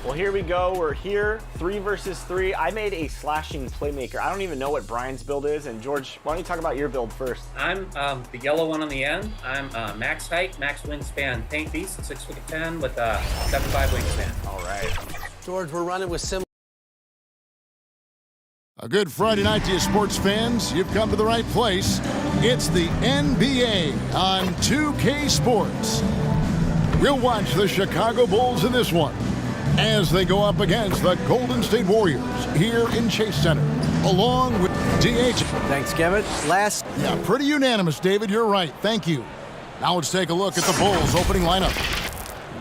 Well, here we go. We're here, 3 versus 3. I made a slashing playmaker. I don't even know what Brian's build is. And George, why don't you talk about your build first? I'm the yellow one on the end. I'm max height, max wingspan, paint beast, 6'10" with a 7'5" wingspan. All right. George, we're running with similar. A good Friday night to you sports fans. You've come to the right place. It's the NBA on 2K Sports. We'll watch the Chicago Bulls in this one as they go up against the Golden State Warriors here in Chase Center, along with DH. Thanks, Kevin. Yeah, pretty unanimous, David. You're right. Thank you. Now let's take a look at the Bulls' opening lineup.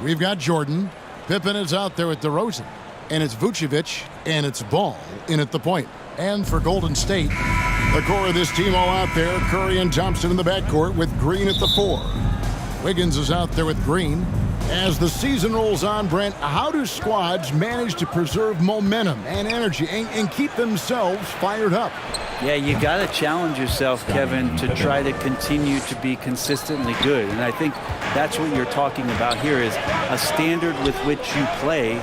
We've got Jordan. Pippen is out there with DeRozan. And it's Vucevic, and it's Ball in at the point. And for Golden State, the core of this team all out there, Curry and Thompson in the backcourt with Green at the 4. Wiggins is out there with Green. As the season rolls on, Brent, how do squads manage to preserve momentum and energy and keep themselves fired up? Yeah, you got to challenge yourself, Kevin, to try to continue to be consistently good. And I think that's what you're talking about here is a standard with which you play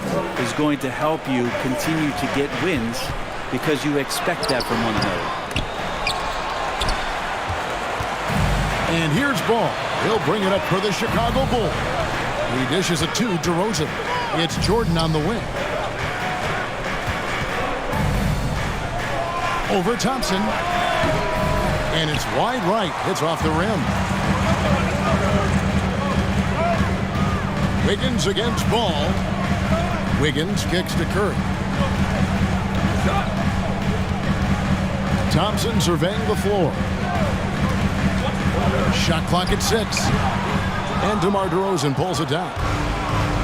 is going to help you continue to get wins because you expect that from one another. And here's Ball. He'll bring it up for the Chicago Bulls. He dishes it to DeRozan. It's Jordan on the wing. Over Thompson. And it's wide right. It's off the rim. Wiggins against Ball. Wiggins kicks to Curry. Thompson surveying the floor. Shot clock at 6. And DeMar DeRozan pulls it down.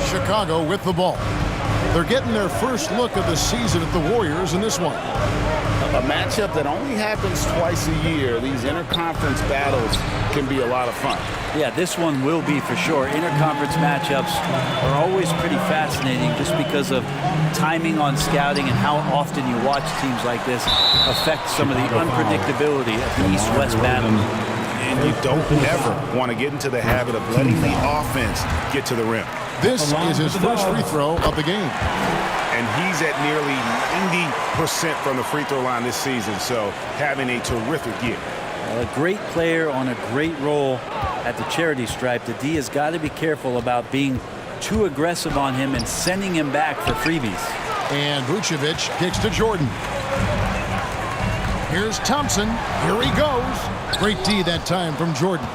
Chicago with the ball. They're getting their first look of the season at the Warriors in this one. A matchup that only happens twice a year. These interconference battles can be a lot of fun. Yeah, this one will be for sure. Interconference matchups are always pretty fascinating just because of timing on scouting and how often you watch teams like this affect some of the unpredictability of the East-West battle. And you don't ever want to get into the habit of letting the offense get to the rim. This is his first free throw of the game. And he's at nearly 90% from the free throw line this season, so having a terrific year. A great player on a great role at the charity stripe. The D has got to be careful about being too aggressive on him and sending him back for freebies. And Vucevic kicks to Jordan. Here's Thompson. Here he goes. Great D that time from Jordan.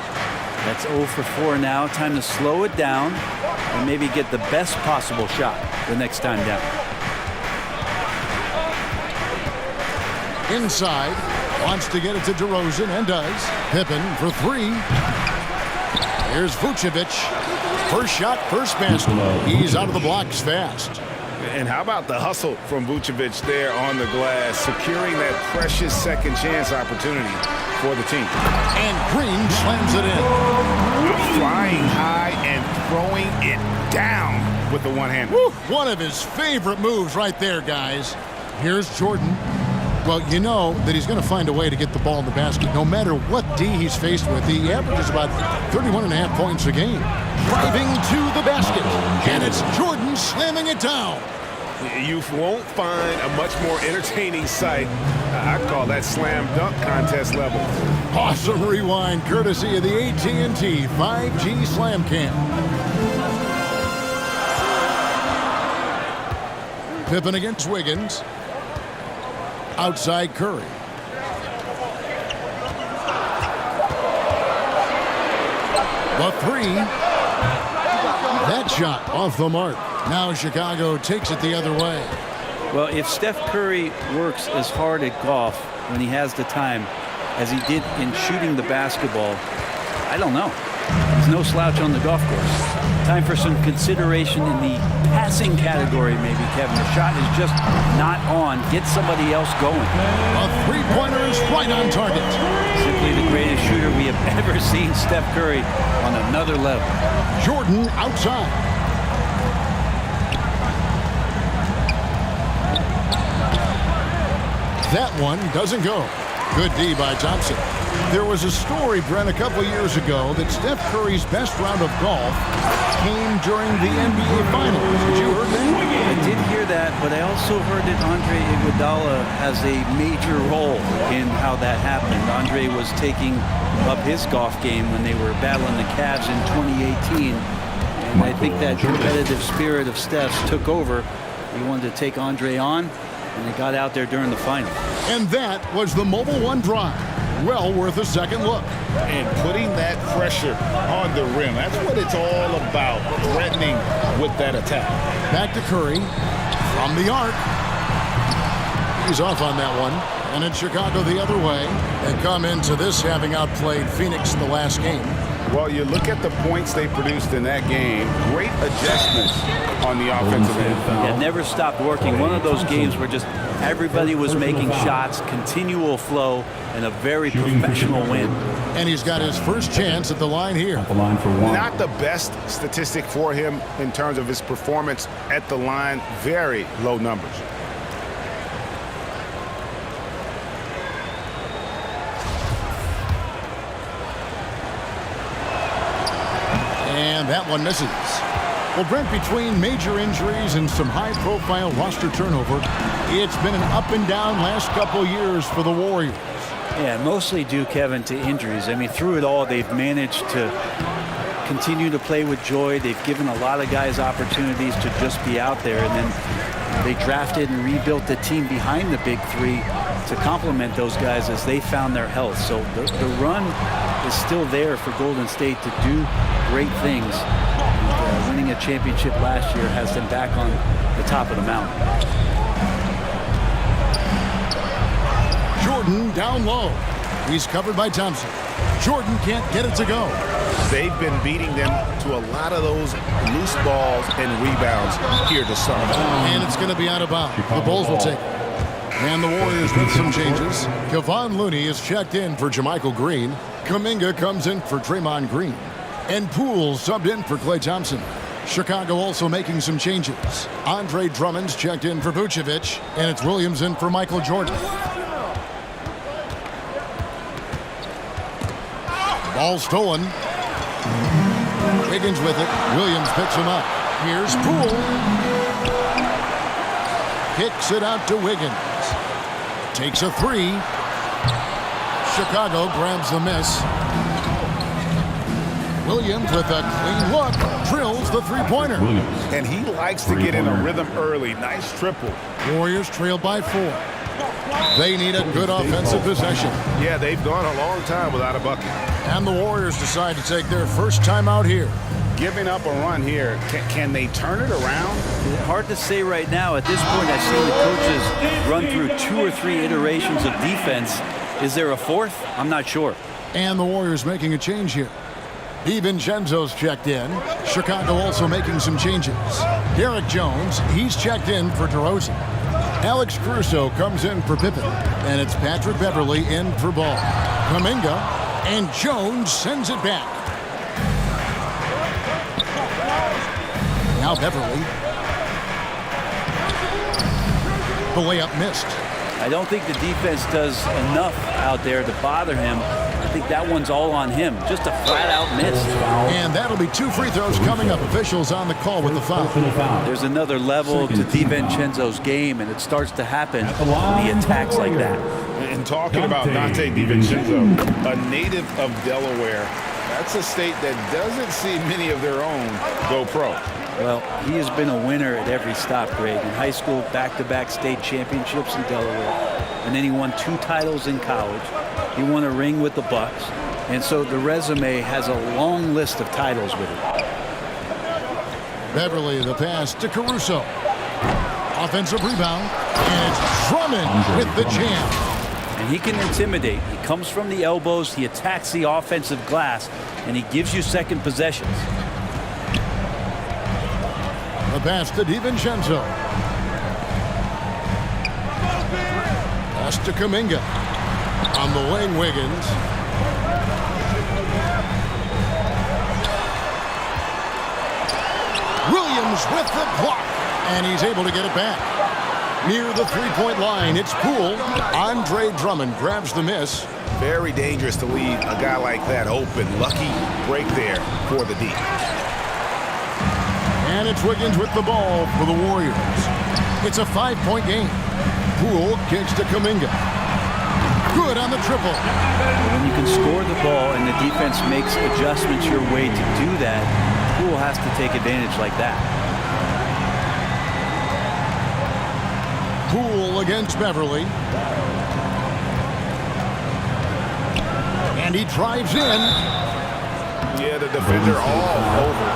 That's 0 for 4 now. Time to slow it down and maybe get the best possible shot the next time down. Inside. Wants to get it to DeRozan and does. Pippen for 3. Here's Vucevic. First shot, first basket. He's out of the blocks fast. And how about the hustle from Vucevic there on the glass, securing that precious second chance opportunity for the team. And Green slams it in. Flying high and throwing it down with the one-hander. One of his favorite moves right there, guys. Here's Jordan. Well, you know that he's going to find a way to get the ball in the basket no matter what D he's faced with. He averages about 31.5 points a game. Driving to the basket. And it's Jordan slamming it down. You won't find a much more entertaining sight. I'd call that slam dunk contest level. Awesome rewind courtesy of the AT&T 5G Slam Cam. Pippen against Wiggins. Outside Curry. The 3. That shot off the mark. Now Chicago takes it the other way. Well, if Steph Curry works as hard at golf when he has the time as he did in shooting the basketball, I don't know. He's no slouch on the golf course. Time for some consideration in the passing category, maybe, Kevin. The shot is just not on. Get somebody else going. A three-pointer is right on target. Simply the greatest shooter we have ever seen, Steph Curry, on another level. Jordan outside. That one doesn't go. Good D by Thompson. There was a story, Brent, a couple years ago that Steph Curry's best round of golf came during the NBA Finals. Did you hear that? I did hear that, but I also heard that Andre Iguodala has a major role in how that happened. Andre was taking up his golf game when they were battling the Cavs in 2018, and I think that competitive spirit of Steph's took over. He wanted to take Andre on, and he got out there during the final. And that was the Mobile One drive. Well worth a second look. And putting that pressure on the rim. That's what it's all about, threatening with that attack. Back to Curry from the arc. He's off on that one. And it's Chicago the other way. They come into this having outplayed Phoenix in the last game. Well, you look at the points they produced in that game. Great adjustments on the offensive end. Yeah, never stopped working. One of those games where just everybody was making shots, continual flow, and a very professional win. And he's got his first chance at the line here. At the line for one. Not the best statistic for him in terms of his performance at the line. Very low numbers. And that one misses. Well, Brent, between major injuries and some high-profile roster turnover, it's been an up-and-down last couple years for the Warriors. Yeah, mostly due, Kevin, to injuries. I mean, through it all, they've managed to continue to play with joy. They've given a lot of guys opportunities to just be out there, and then they drafted and rebuilt the team behind the big three to complement those guys as they found their health. So the run is still there for Golden State to do great things. And, winning a championship last year has them back on the top of the mountain. Jordan down low. He's covered by Thompson. Jordan can't get it to go. They've been beating them to a lot of those loose balls and rebounds here to start. And it's going to be out of bounds. The Bulls will take it. And the Warriors with some changes. Kevon Looney is checked in for JaMychal Green. Kuminga comes in for Draymond Green. And Poole subbed in for Klay Thompson. Chicago also making some changes. Andre Drummond's checked in for Vucevic. And it's Williams in for Michael Jordan. Ball stolen. Wiggins with it. Williams picks him up. Here's Poole. Kicks it out to Wiggins. Takes a three. Chicago grabs the miss. Williams with a clean look. Drills the three-pointer. And he likes to get in a rhythm early. Nice triple. Warriors trail by 4. They need a good offensive possession. Yeah, they've gone a long time without a bucket. And the Warriors decide to take their first time out here. Giving up a run here, can they turn it around? Hard to say right now. At this point, I've seen the coaches run through 2 or 3 iterations of defense. Is there a fourth? I'm not sure. And the Warriors making a change here. DiVincenzo's checked in. Chicago also making some changes. Derek Jones, he's checked in for DeRozan. Alex Caruso comes in for Pippen. And it's Patrick Beverley in for Ball. Kuminga, and Jones sends it back. Now Beverley. The layup missed. I don't think the defense does enough out there to bother him. I think that one's all on him. Just a flat-out miss. And that'll be 2 free throws coming up. Officials on the call with the foul. There's another level to DiVincenzo's game, and it starts to happen when he attacks like that. And talking about Dante DiVincenzo, a native of Delaware, that's a state that doesn't see many of their own go pro. Well, he has been a winner at every stop, Greg. In high school, back-to-back state championships in Delaware. And then he won 2 titles in college. He won a ring with the Bucks. And so the resume has a long list of titles with it. Beverley, the pass to Caruso. Offensive rebound. And it's Drummond with the jam. And he can intimidate. He comes from the elbows. He attacks the offensive glass. And he gives you second possessions. The pass to DiVincenzo. Pass to Kuminga. On the wing, Wiggins. Williams with the block. And he's able to get it back. Near the three-point line, it's Poole. Andre Drummond grabs the miss. Very dangerous to leave a guy like that open. Lucky break there for the D. And it's Wiggins with the ball for the Warriors. It's a 5-point game. Poole kicks to Kuminga. Good on the triple. When you can score the ball and the defense makes adjustments your way to do that, Poole has to take advantage like that. Poole against Beverly. And he drives in. Yeah, the defender all over.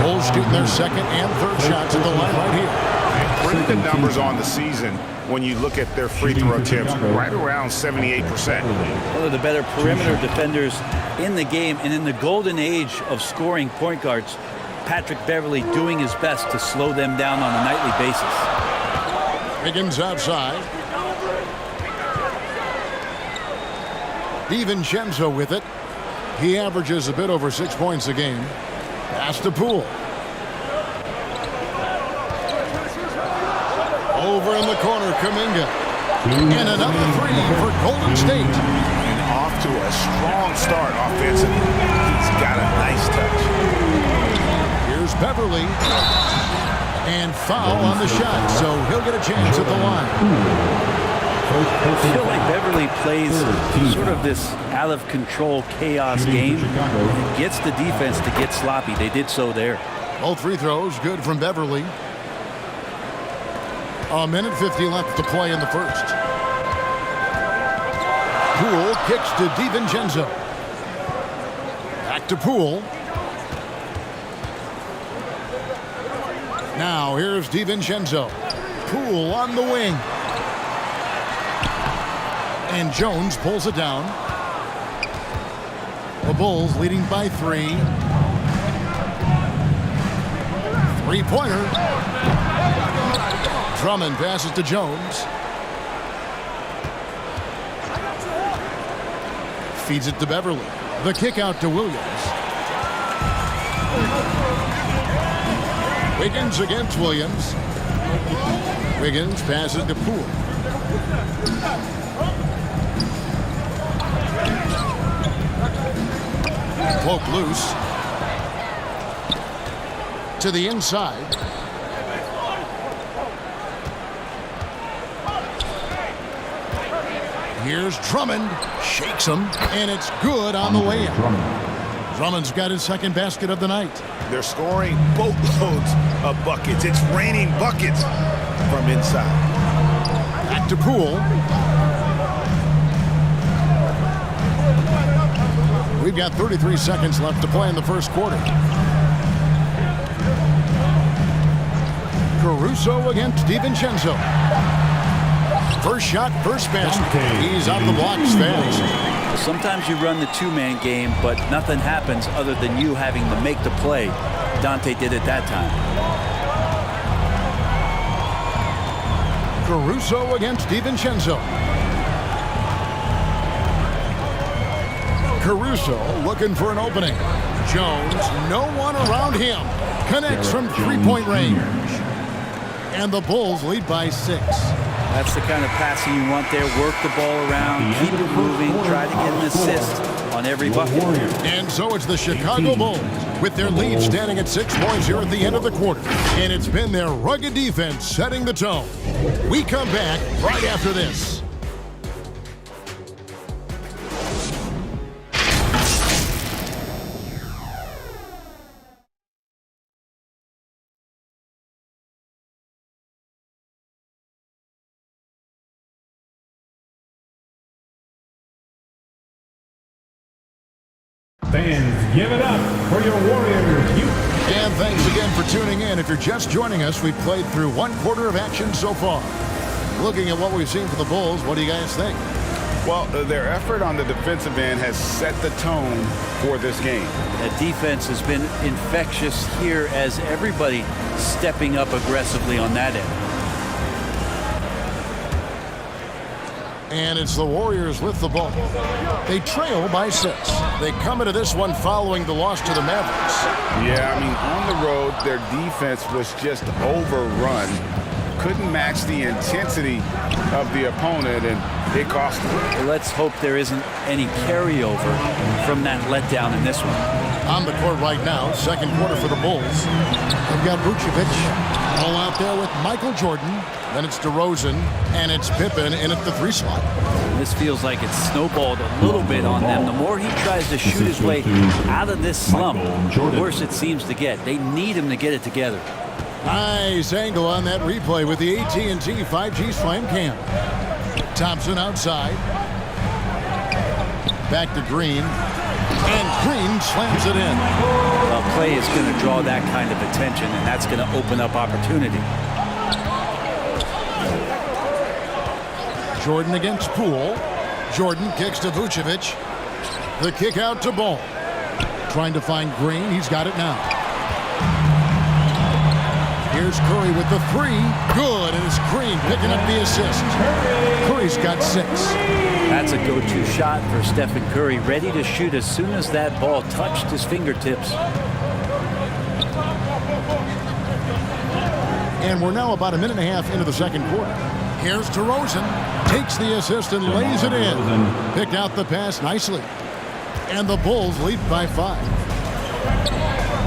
Bulls shooting their second and third shots at the line right here. Bring the numbers on the season when you look at their free throw attempts, right around 78%. One of the better perimeter defenders in the game, and in the golden age of scoring point guards, Patrick Beverly doing his best to slow them down on a nightly basis. Wiggins outside. DiVincenzo with it. He averages a bit over 6 points a game. Pass to Poole. Over in the corner, Kuminga. And another three for Golden State. And off to a strong start offensively. He's got a nice touch. Here's Beverly. And foul on the shot, so he'll get a chance at the line. I feel like Beverly plays sort of this out-of-control chaos game and gets the defense to get sloppy. They did so there. Both free throws good from Beverly. A minute 50 left to play in the first. Poole kicks to DiVincenzo. Back to Poole. Now here's DiVincenzo. Poole on the wing. And Jones pulls it down. The Bulls leading by 3. Three-pointer. Drummond passes to Jones. Feeds it to Beverly. The kick out to Williams. Wiggins against Williams. Wiggins passes to Poole. Poke loose. To the inside. Here's Drummond. Shakes him. And it's good on the way in. Drummond's got his second basket of the night. They're scoring boatloads of buckets. It's raining buckets from inside. Back to Poole. We've got 33 seconds left to play in the first quarter. Caruso against DiVincenzo. First shot, first basket. He's out the blocks fast. Sometimes you run the two-man game, but nothing happens other than you having to make the play. Dante did it that time. Caruso against DiVincenzo. Caruso looking for an opening. Jones, no one around him. Connects from three-point range. And the Bulls lead by 6. That's the kind of passing you want there. Work the ball around, keep it moving, try to get an assist on every bucket. And so it's the Chicago Bulls with their lead standing at 6 points here at the end of the quarter. And it's been their rugged defense setting the tone. We come back right after this. Fans, give it up for your Warriors. And thanks again for tuning in. If you're just joining us, we've played through 1 quarter of action so far. Looking at what we've seen for the Bulls, what do you guys think? Well, their effort on the defensive end has set the tone for this game. That defense has been infectious here as everybody stepping up aggressively on that end. And it's the Warriors with the ball. They trail by 6. They come into this one following the loss to the Mavericks. Yeah, I mean, on the road, their defense was just overrun couldn't match the intensity of the opponent, and it cost him. Let's hope there isn't any carryover from that letdown in this one. On the court right now, second quarter for the Bulls. They've got Vucevic all out there with Michael Jordan. Then it's DeRozan, and it's Pippen in at the 3 slot. This feels like it's snowballed a little bit on them. The more he tries to shoot his way out of this slump, the worse it seems to get. They need him to get it together. Nice angle on that replay with the AT&T 5G Slam Cam. Thompson outside. Back to Green. And Green slams it in. Well, Clay is going to draw that kind of attention, and that's going to open up opportunity. Jordan against Poole. Jordan kicks to Vucevic. The kick out to Ball. Trying to find Green. He's got it now. Here's Curry with the 3. Good, and it's Green picking up the assist. Curry's got 6. That's a go-to shot for Stephen Curry, ready to shoot as soon as that ball touched his fingertips. And we're now about a minute and a half into the second quarter. Here's DeRozan. Takes the assist and lays it in. Picked out the pass nicely. And the Bulls lead by 5.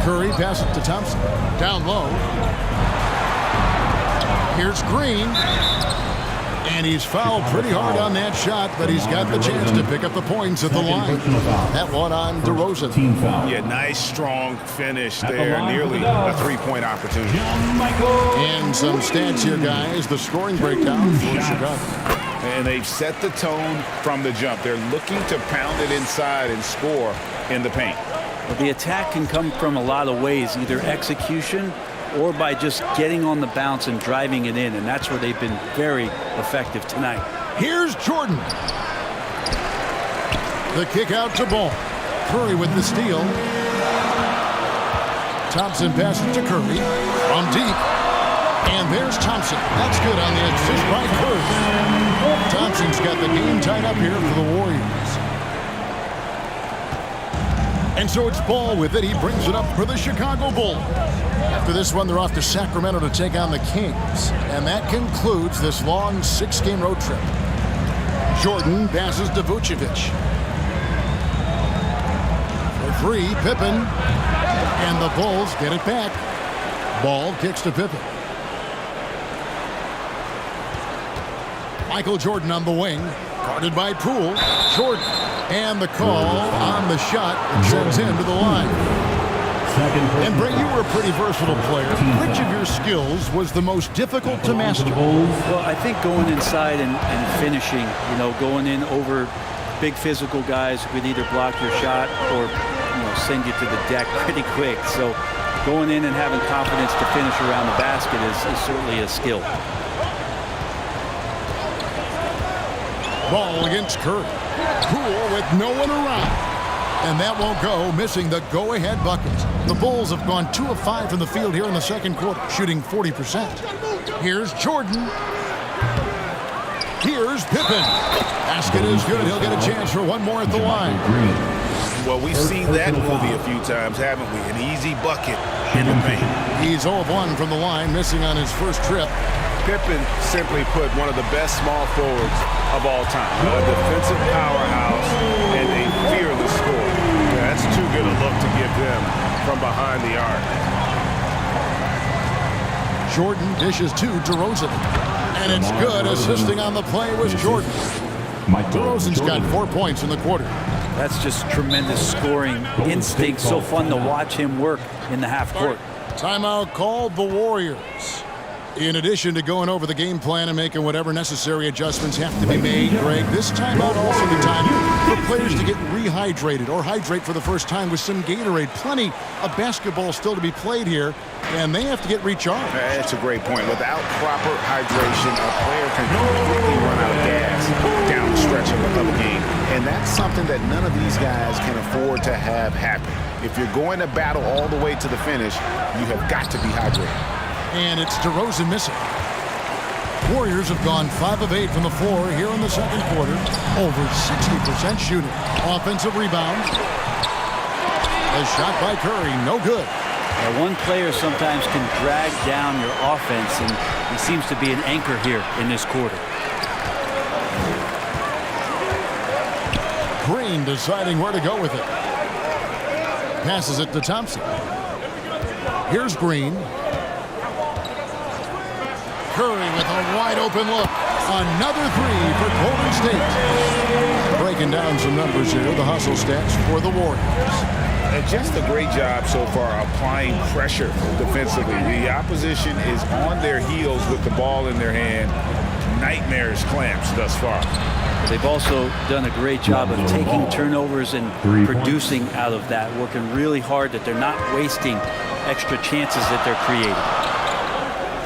Curry passes to Thompson. Down low. Here's Green. And he's fouled pretty hard on that shot, but he's got the chance to pick up the points at the line. That one on DeRozan. Yeah, nice, strong finish there. Nearly a 3-point opportunity. And some stats here, guys. The scoring breakdown for Chicago. And they've set the tone from the jump. They're looking to pound it inside and score in the paint. Well, the attack can come from a lot of ways, either execution or by just getting on the bounce and driving it in, and that's where they've been very effective tonight. Here's Jordan. The kick out to Ball. Curry with the steal. Thompson passes to Curry. From deep. And there's Thompson. That's good on the assist by Curry. Thompson's got the game tied up here for the Warriors. And so it's Ball with it. He brings it up for the Chicago Bulls. After this one, they're off to Sacramento to take on the Kings. And that concludes this long 6-game road trip. Jordan passes to Vucevic. For 3, Pippen. And the Bulls get it back. Ball kicks to Pippen. Michael Jordan on the wing. Guarded by Poole. Jordan. And the call on the shot sends him to the line. And Brett, you were a pretty versatile player. Which of your skills was the most difficult to master? Well, I think going inside and finishing, going in over big physical guys who could either block your shot or, send you to the deck pretty quick. So going in and having confidence to finish around the basket is certainly a skill. Ball against Curry. Poole with no one around. And that won't go, missing the go-ahead bucket. The Bulls have gone 2 of 5 from the field here in the second quarter, shooting 40%. Here's Jordan. Here's Pippen. Basket is good. He'll get a chance for one more at the line. Well, we've seen that movie a few times, haven't we? An easy bucket in the paint. He's 0 of 1 from the line, missing on his first trip. Pippen simply put one of the best small forwards of all time. A defensive powerhouse and a fearless scorer. Yeah, that's too good a look to give them from behind the arc. Jordan dishes to DeRozan. And it's good. Assisting on the play was Jordan. DeRozan's got 4 points in the quarter. That's just tremendous scoring instinct. So fun to watch him work in the half court. Timeout called the Warriors. In addition to going over the game plan and making whatever necessary adjustments have to be made, Greg, this timeout also the time for players to get rehydrated or hydrate for the first time with some Gatorade. Plenty of basketball still to be played here, and they have to get recharged. That's a great point. Without proper hydration, a player can completely run out of gas down the stretch of a game. And that's something that none of these guys can afford to have happen. If you're going to battle all the way to the finish, you have got to be hydrated. And it's DeRozan missing. Warriors have gone 5 of 8 from the floor here in the second quarter. Over 60% shooting. Offensive rebound. A shot by Curry, no good. One player sometimes can drag down your offense, and he seems to be an anchor here in this quarter. Green deciding where to go with it. Passes it to Thompson. Here's Green. Curry with a wide open look. Another three for Golden State. Breaking down some numbers here, the hustle stats for the Warriors. And just a great job so far applying pressure defensively. The opposition is on their heels with the ball in their hand. Nightmares clamps thus far. They've also done a great job of taking turnovers and producing out of that, working really hard that they're not wasting extra chances that they're creating.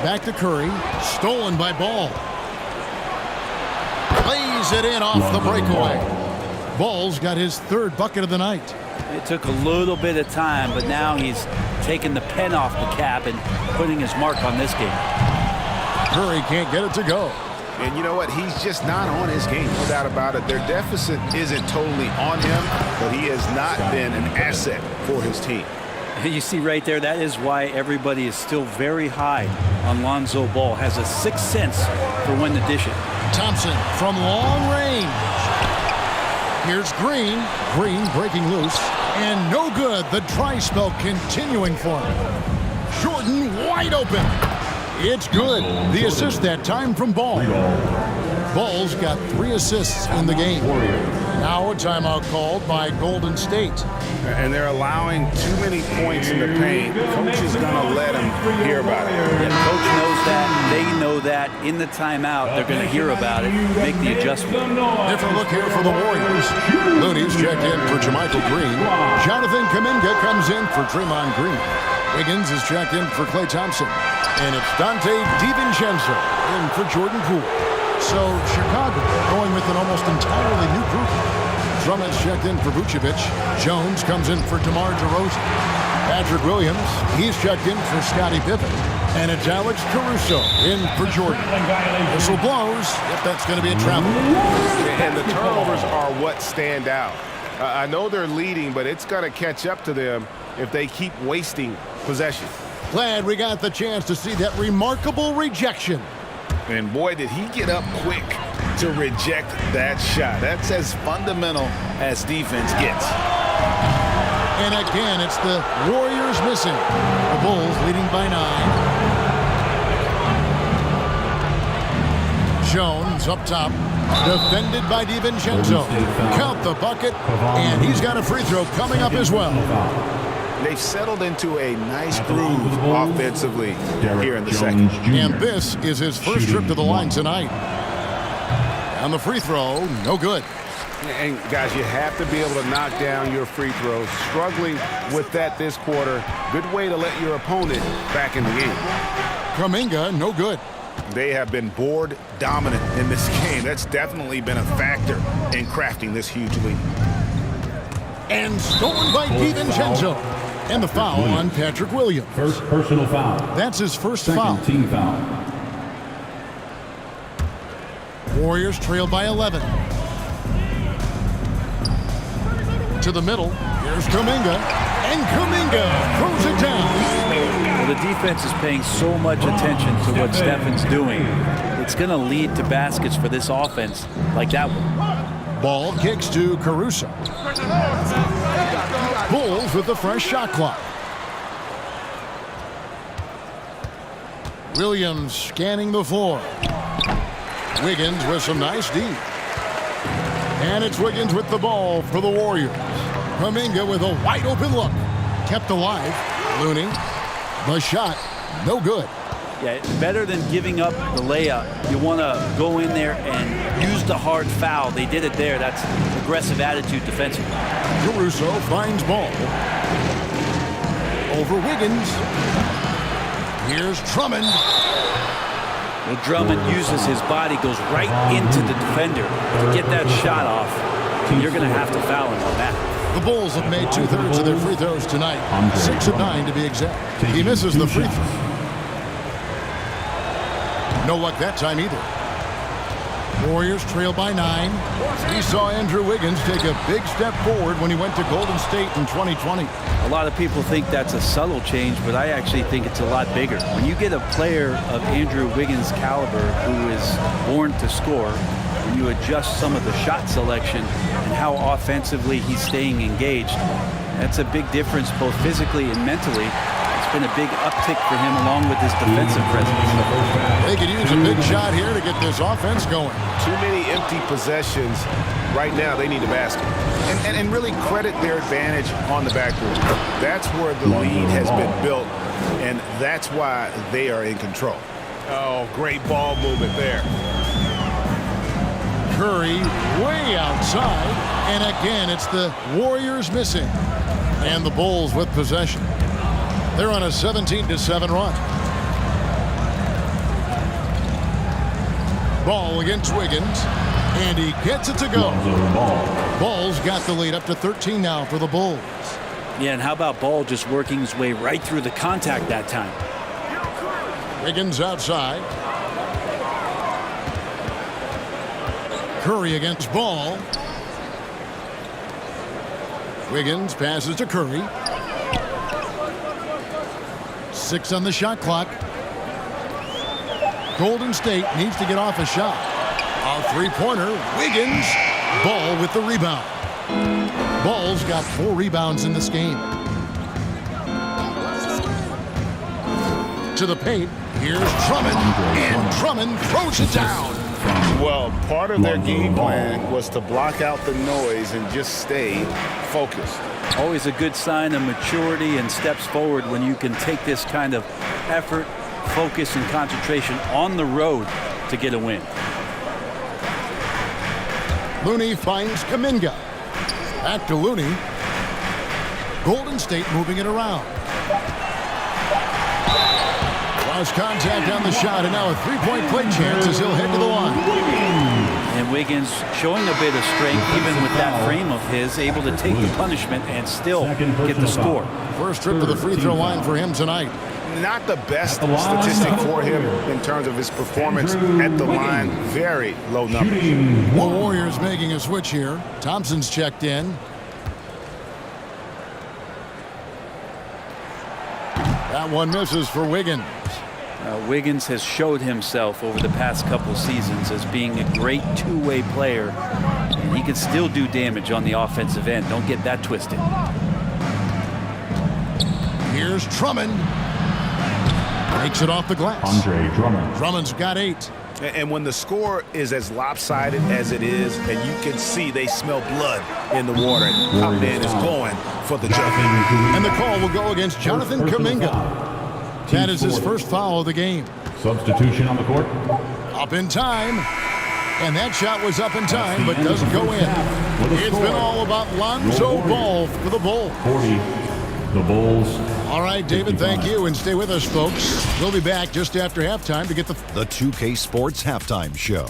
Back to Curry, stolen by Ball. Lays it in off the breakaway. Ball's got his third bucket of the night. It took a little bit of time, but now he's taking the pen off the cap and putting his mark on this game. Curry can't get it to go. And you know what? He's just not on his game, no doubt about it. Their deficit isn't totally on him, but he has not been an asset for his team. You see right there, that is why everybody is still very high on Lonzo Ball. Has a sixth sense for when to dish it. Thompson from long range. Here's Green. Green breaking loose. And no good. The dry spell continuing for him. Jordan wide open. It's good. The assist that time from Ball. Ball's got 3 assists in the game. Now a timeout called by Golden State. And they're allowing too many points in the paint. Coach is going to let him hear about it. Yeah, coach knows that. They know that. In the timeout, they're going to hear about it, make the adjustment. Different look here for the Warriors. Looney's checked in for JaMychal Green. Jonathan Kuminga comes in for Draymond Green. Wiggins is checked in for Klay Thompson. And it's Dante DiVincenzo in for Jordan Poole. So Chicago going with an almost entirely new group. Drummond's checked in for Vucevic. Jones comes in for DeMar DeRozan. Patrick Williams, he's checked in for Scottie Pippen. And it's Alex Caruso in for Jordan. Whistle blows if that's going to be a travel. And the turnovers are what stand out. I know they're leading, but it's going to catch up to them if they keep wasting possession. Glad we got the chance to see that remarkable rejection. And boy, did he get up quick to reject that shot. That's as fundamental as defense gets. And again, it's the Warriors missing. The Bulls leading by 9. Jones up top, defended by DiVincenzo. Count the bucket, and he's got a free throw coming up as well. They've settled into a nice groove offensively here in the second. And this is his first trip to the line tonight. On the free throw, no good. And guys, you have to be able to knock down your free throws. Struggling with that this quarter. Good way to let your opponent back in the game. Kuminga, no good. They have been board dominant in this game. That's definitely been a factor in crafting this huge lead. And stolen by DiVincenzo. And the foul on Patrick Williams. First personal foul. That's his first Second foul. team foul. Warriors trail by 11. To the middle. Here's Kuminga. And Kuminga throws it down. Well, the defense is paying so much attention to what Stephen's doing. It's going to lead to baskets for this offense like that one. Ball kicks to Caruso. Bulls with the fresh shot clock. Williams scanning the floor. Wiggins with some nice D. And it's Wiggins with the ball for the Warriors. Kuminga with a wide open look. Kept alive. Looney. The shot. No good. Yeah, better than giving up the layup. You want to go in there and use the hard foul. They did it there. That's aggressive attitude defensively. Caruso finds Ball. Over Wiggins. Here's Drummond. Well, Drummond uses his body, goes right into the defender to get that shot off. You're going to have to foul him on that. The Bulls have made 2/3 of their free throws tonight. 6 of 9 to be exact. He misses the free throw. No luck that time either. Warriors trail by 9. We saw Andrew Wiggins take a big step forward when he went to Golden State in 2020. A lot of people think that's a subtle change, but I actually think it's a lot bigger. When you get a player of Andrew Wiggins' caliber who is born to score, when you adjust some of the shot selection and how offensively he's staying engaged, that's a big difference both physically and mentally. It's been a big uptick for him along with his defensive presence. They could use a big shot here to get this offense going. Too many empty possessions. Right now, they need a basket. And really credit their advantage on the backboard. That's where the lead has been built, and that's why they are in control. Oh, great ball movement there. Curry way outside, and again it's the Warriors missing. And the Bulls with possession. They're on a 17-7 run. Ball against Wiggins, and he gets it to go. Ball's got the lead up to 13 now for the Bulls. Yeah, and how about Ball just working his way right through the contact that time? Wiggins outside. Curry against Ball. Wiggins passes to Curry. 6 on the shot clock. Golden State needs to get off a shot. A three-pointer. Wiggins. Ball with the rebound. Ball's got 4 rebounds in this game. To the paint. Here's Drummond. And Drummond throws it down. Well, part of their game plan was to block out the noise and just stay focused. Always a good sign of maturity and steps forward when you can take this kind of effort, focus, and concentration on the road to get a win. Looney finds Kuminga. Back to Looney. Golden State moving it around. Lost contact on the shot, and now a three-point play chance as he'll head to the line. And Wiggins showing a bit of strength even with that frame of his, able to take the punishment and still get the score. First trip to the free throw line for him tonight. Not the best statistic for him in terms of his performance at the line. Very low numbers. The Warriors making a switch here. Thompson's checked in. That one misses for Wiggins. Wiggins has showed himself over the past couple seasons as being a great two-way player. And he can still do damage on the offensive end. Don't get that twisted. Here's Drummond. Takes it off the glass. Andre Drummond. Drummond's got 8. And when the score is as lopsided as it is, and you can see they smell blood in the water, top man is going for the jump. And the call will go against Jonathan Kuminga. That is his first foul of the game. Substitution on the court. Up in time. And that shot was up in time, but doesn't go in. It's been all about Lonzo Ball for the Bulls. 40. The Bulls. All right, David, thank you, and stay with us, folks. We'll be back just after halftime to get the 2K Sports Halftime Show.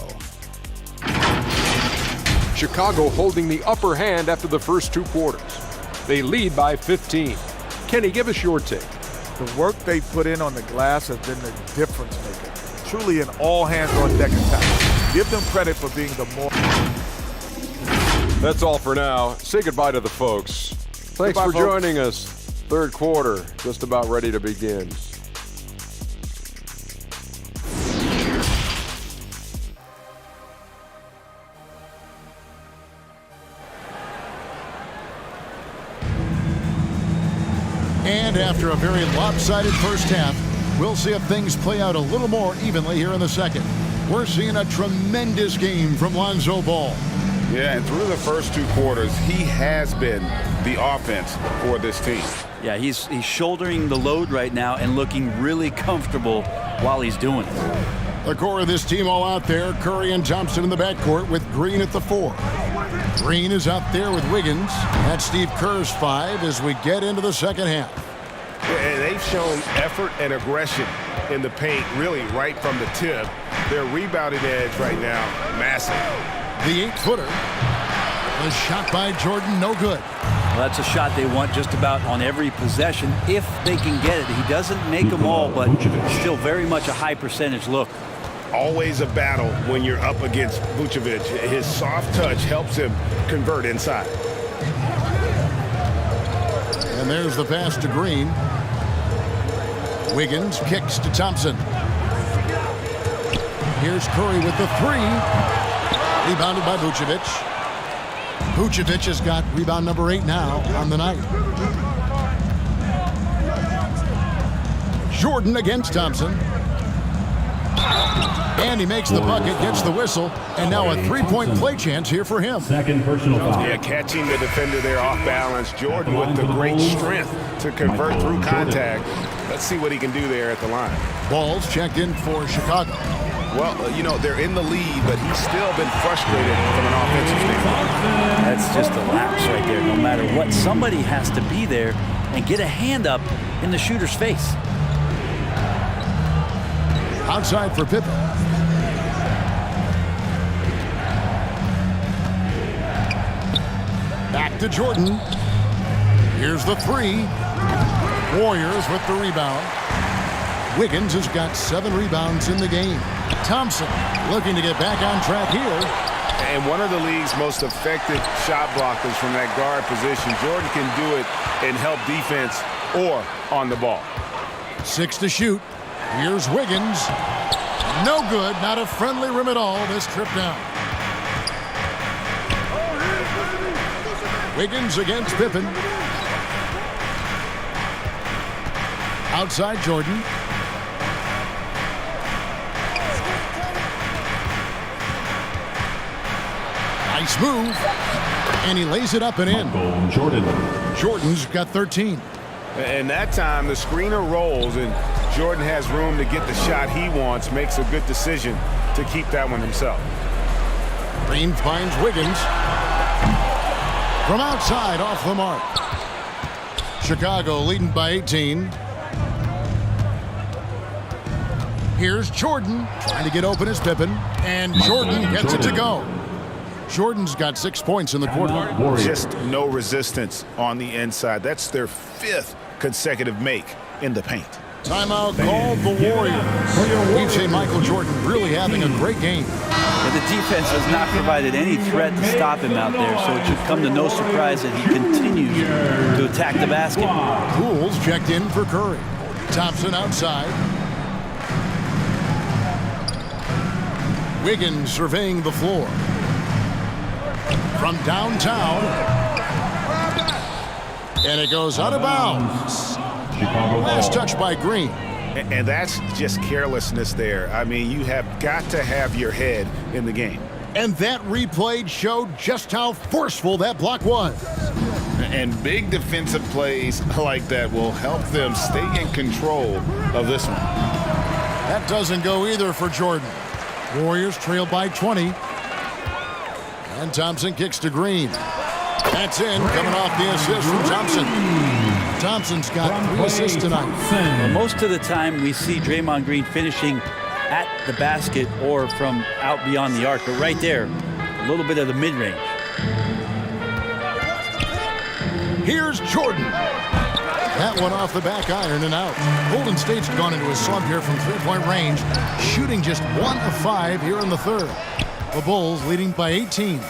Chicago holding the upper hand after the first 2 quarters. They lead by 15. Kenny, give us your take. The work they put in on the glass has been the difference maker. Truly an all-hands-on-deck attack. Give them credit for being the more... That's all for now. Say goodbye to the folks. Thanks for joining us. Third quarter, just about ready to begin. And after a very lopsided first half, we'll see if things play out a little more evenly here in the second. We're seeing a tremendous game from Lonzo Ball. Yeah, and through the first 2 quarters, he has been the offense for this team. Yeah, he's shouldering the load right now and looking really comfortable while he's doing it. The core of this team all out there. Curry and Thompson in the backcourt with Green at the 4. Green is out there with Wiggins. That's Steve Kerr's 5 as we get into the second half. And they've shown effort and aggression in the paint, really right from the tip. Their rebounding edge right now, massive. The 8-footer. The shot by Jordan, no good. Well, that's a shot they want just about on every possession if they can get it. He doesn't make them all, but still very much a high percentage look. always a battle when you're up against Vucevic. His soft touch helps him convert inside. And there's the pass to Green. Wiggins kicks to Thompson. Here's Curry with the three. Rebounded by Vucevic. Vucevic has got rebound number 8 now on the night. Jordan against Thompson. And he makes the bucket, gets the whistle, and now a three-point play chance here for him. Second personal foul. Yeah, catching the defender there off balance. Jordan with the great strength to convert through contact. Let's see what he can do there at the line. Ball's checked in for Chicago. Well, you know, they're in the lead, but he's still been frustrated from an offensive standpoint. That's just a lapse right there. No matter what, somebody has to be there and get a hand up in the shooter's face. Outside for Pippen. Back to Jordan. Here's the three. Warriors with the rebound. Wiggins has got 7 rebounds in the game. Thompson looking to get back on track here. And one of the league's most effective shot blockers from that guard position. Jordan can do it and help defense or on the ball. 6 to shoot. Here's Wiggins. No good. Not a friendly rim at all this trip down. Wiggins against Pippen. Outside Jordan. Nice move. And he lays it up and in. Jordan. Jordan's got 13. And that time the screener rolls and Jordan has room to get the shot he wants, makes a good decision to keep that one himself. Green finds Wiggins. From outside, off the mark. Chicago leading by 18. Here's Jordan trying to get open as Pippen. And Jordan gets it to go. Jordan's got 6 points in the quarter. Just no resistance on the inside. That's their 5th consecutive make in the paint. Timeout called the Warriors. We'd say Michael Jordan really having a great game. And the defense has not provided any threat to stop him out there, so it should come to no surprise that he continues to attack the basket. Pools checked in for Curry. Thompson outside. Wiggins surveying the floor. From downtown. And it goes out of bounds. Last touch by Green. And that's just carelessness there. I mean, you have got to have your head in the game. And that replay showed just how forceful that block was. And big defensive plays like that will help them stay in control of this one. That doesn't go either for Jordan. Warriors trail by 20. And Thompson kicks to Green. That's in, coming off the assist from Thompson. Thompson's got 3 assists tonight. Well, most of the time we see Draymond Green finishing at the basket or from out beyond the arc, but right there, a little bit of the mid-range. Here's Jordan. That one off the back iron and out. Golden State's gone into a slump here from three-point range, shooting just 1 of 5 here in the third. The Bulls leading by 18.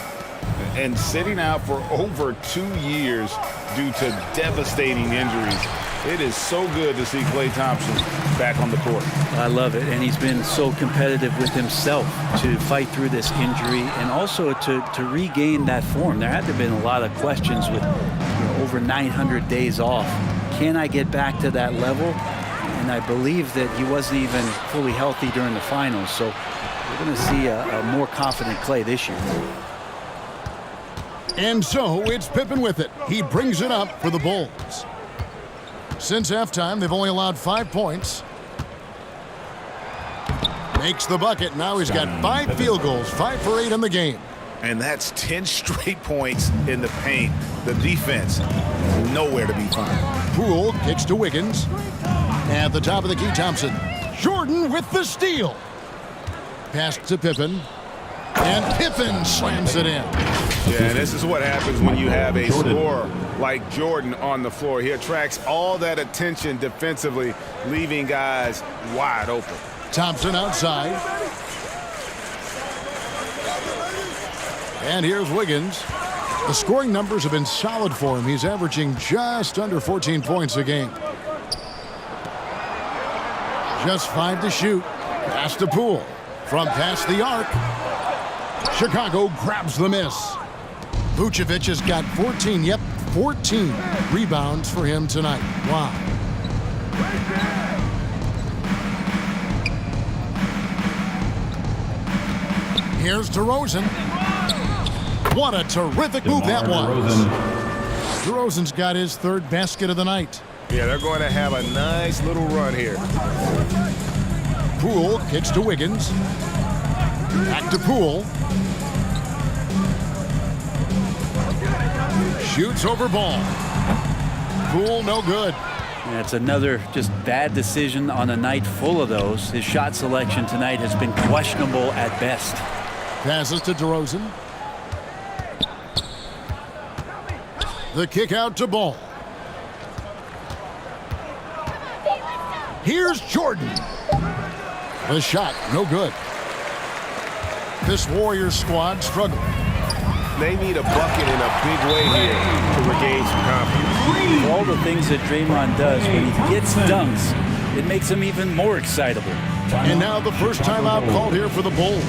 And sitting out for over 2 years due to devastating injuries. It is so good to see Klay Thompson back on the court. I love it, and he's been so competitive with himself to fight through this injury and also to regain that form. There had to have been a lot of questions with over 900 days off. Can I get back to that level? And I believe that he wasn't even fully healthy during the finals, so we're going to see a more confident Klay this year. And so it's Pippen with it. He brings it up for the Bulls. Since halftime, they've only allowed 5 points. Makes the bucket. Now he's got 5 field goals, 5 for 8 in the game. And that's 10 straight points in the paint. The defense, nowhere to be found. Poole kicks to Wiggins. At the top of the key, Thompson. Jordan with the steal. Pass to Pippen. And Pippen slams it in. Yeah, and this is what happens when you have a scorer like Jordan on the floor. He attracts all that attention defensively, leaving guys wide open. Thompson outside. And here's Wiggins. The scoring numbers have been solid for him. He's averaging just under 14 points a game. Just 5 to shoot. Pass to Poole. From past the arc. Chicago grabs the miss. Vucevic has got 14 rebounds for him tonight. Wow. Here's DeRozan. What a terrific move that was. DeRozan's got his third basket of the night. Yeah, they're going to have a nice little run here. Poole kicks to Wiggins. Back to Poole. Shoots over Ball. Poole no good. Yeah, it's another just bad decision on a night full of those. His shot selection tonight has been questionable at best. Passes to DeRozan. The kick out to Ball. Here's Jordan. The shot, no good. This Warriors squad struggling. They need a bucket in a big way here to regain some confidence. All the things that Draymond does when he gets dunks, it makes him even more excitable. And now the first timeout called here for the Bulls.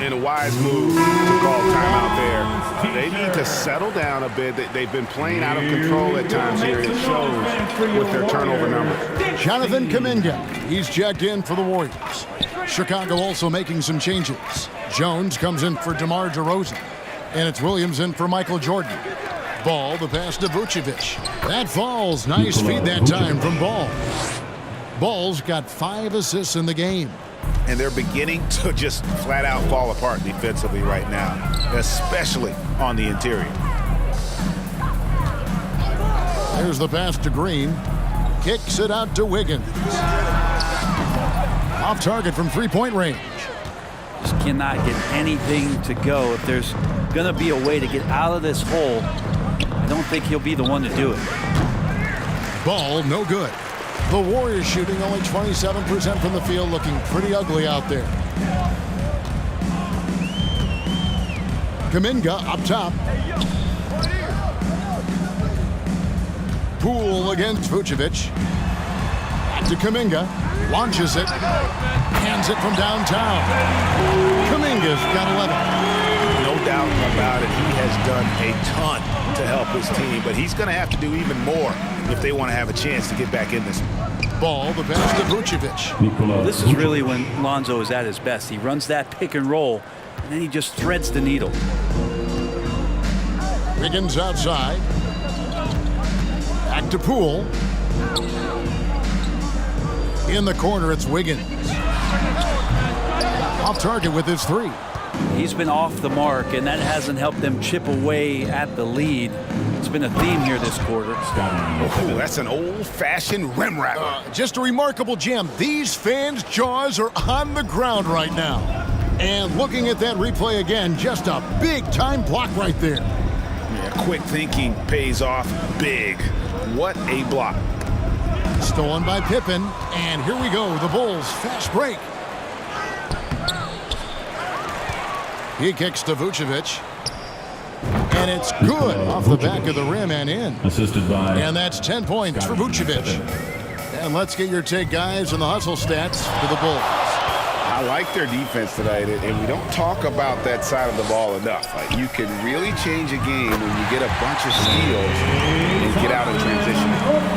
In a wise move to call timeout there. They need to settle down a bit. They've been playing out of control at times here. It shows with their turnover numbers. Jonathan Kuminga, he's checked in for the Warriors. Chicago also making some changes. Jones comes in for DeMar DeRozan. And it's Williams in for Michael Jordan. Ball, the pass to Vucevic. That falls. Nice feed that time from Ball. Ball's got 5 assists in the game. And they're beginning to just flat out fall apart defensively right now, especially on the interior. There's the pass to Green. Kicks it out to Wiggins. Off target from three-point range. Just cannot get anything to go. If there's going to be a way to get out of this hole, I don't think he'll be the one to do it. Ball, no good. The Warriors shooting only 27% from the field, looking pretty ugly out there. Kuminga up top. Poole against Vucevic. Back to Kuminga. Launches it. Hands it from downtown. Kuminga's got 11. No doubt about it. He has done a ton to help his team, but he's going to have to do even more if they want to have a chance to get back in this. Ball, the pass to Vucevic. This is really when Lonzo is at his best. He runs that pick and roll, and then he just threads the needle. Wiggins outside. Back to Poole. In the corner, it's Wiggins. Off target with his 3. He's been off the mark, and that hasn't helped them chip away at the lead. It's been a theme here this quarter. Oh, that's an old-fashioned rim rapper. Just a remarkable jam. These fans' jaws are on the ground right now. And looking at that replay again, just a big-time block right there. Yeah, quick thinking pays off big. What a block. Stolen by Pippen, and here we go, the Bulls fast break. He kicks to Vucevic, and it's good off the back of the rim and in. Assisted by. And that's 10 points for Vucevic. And let's get your take, guys, on the hustle stats for the Bulls. I like their defense tonight, and we don't talk about that side of the ball enough. Like, you can really change a game when you get a bunch of steals and get out in transition.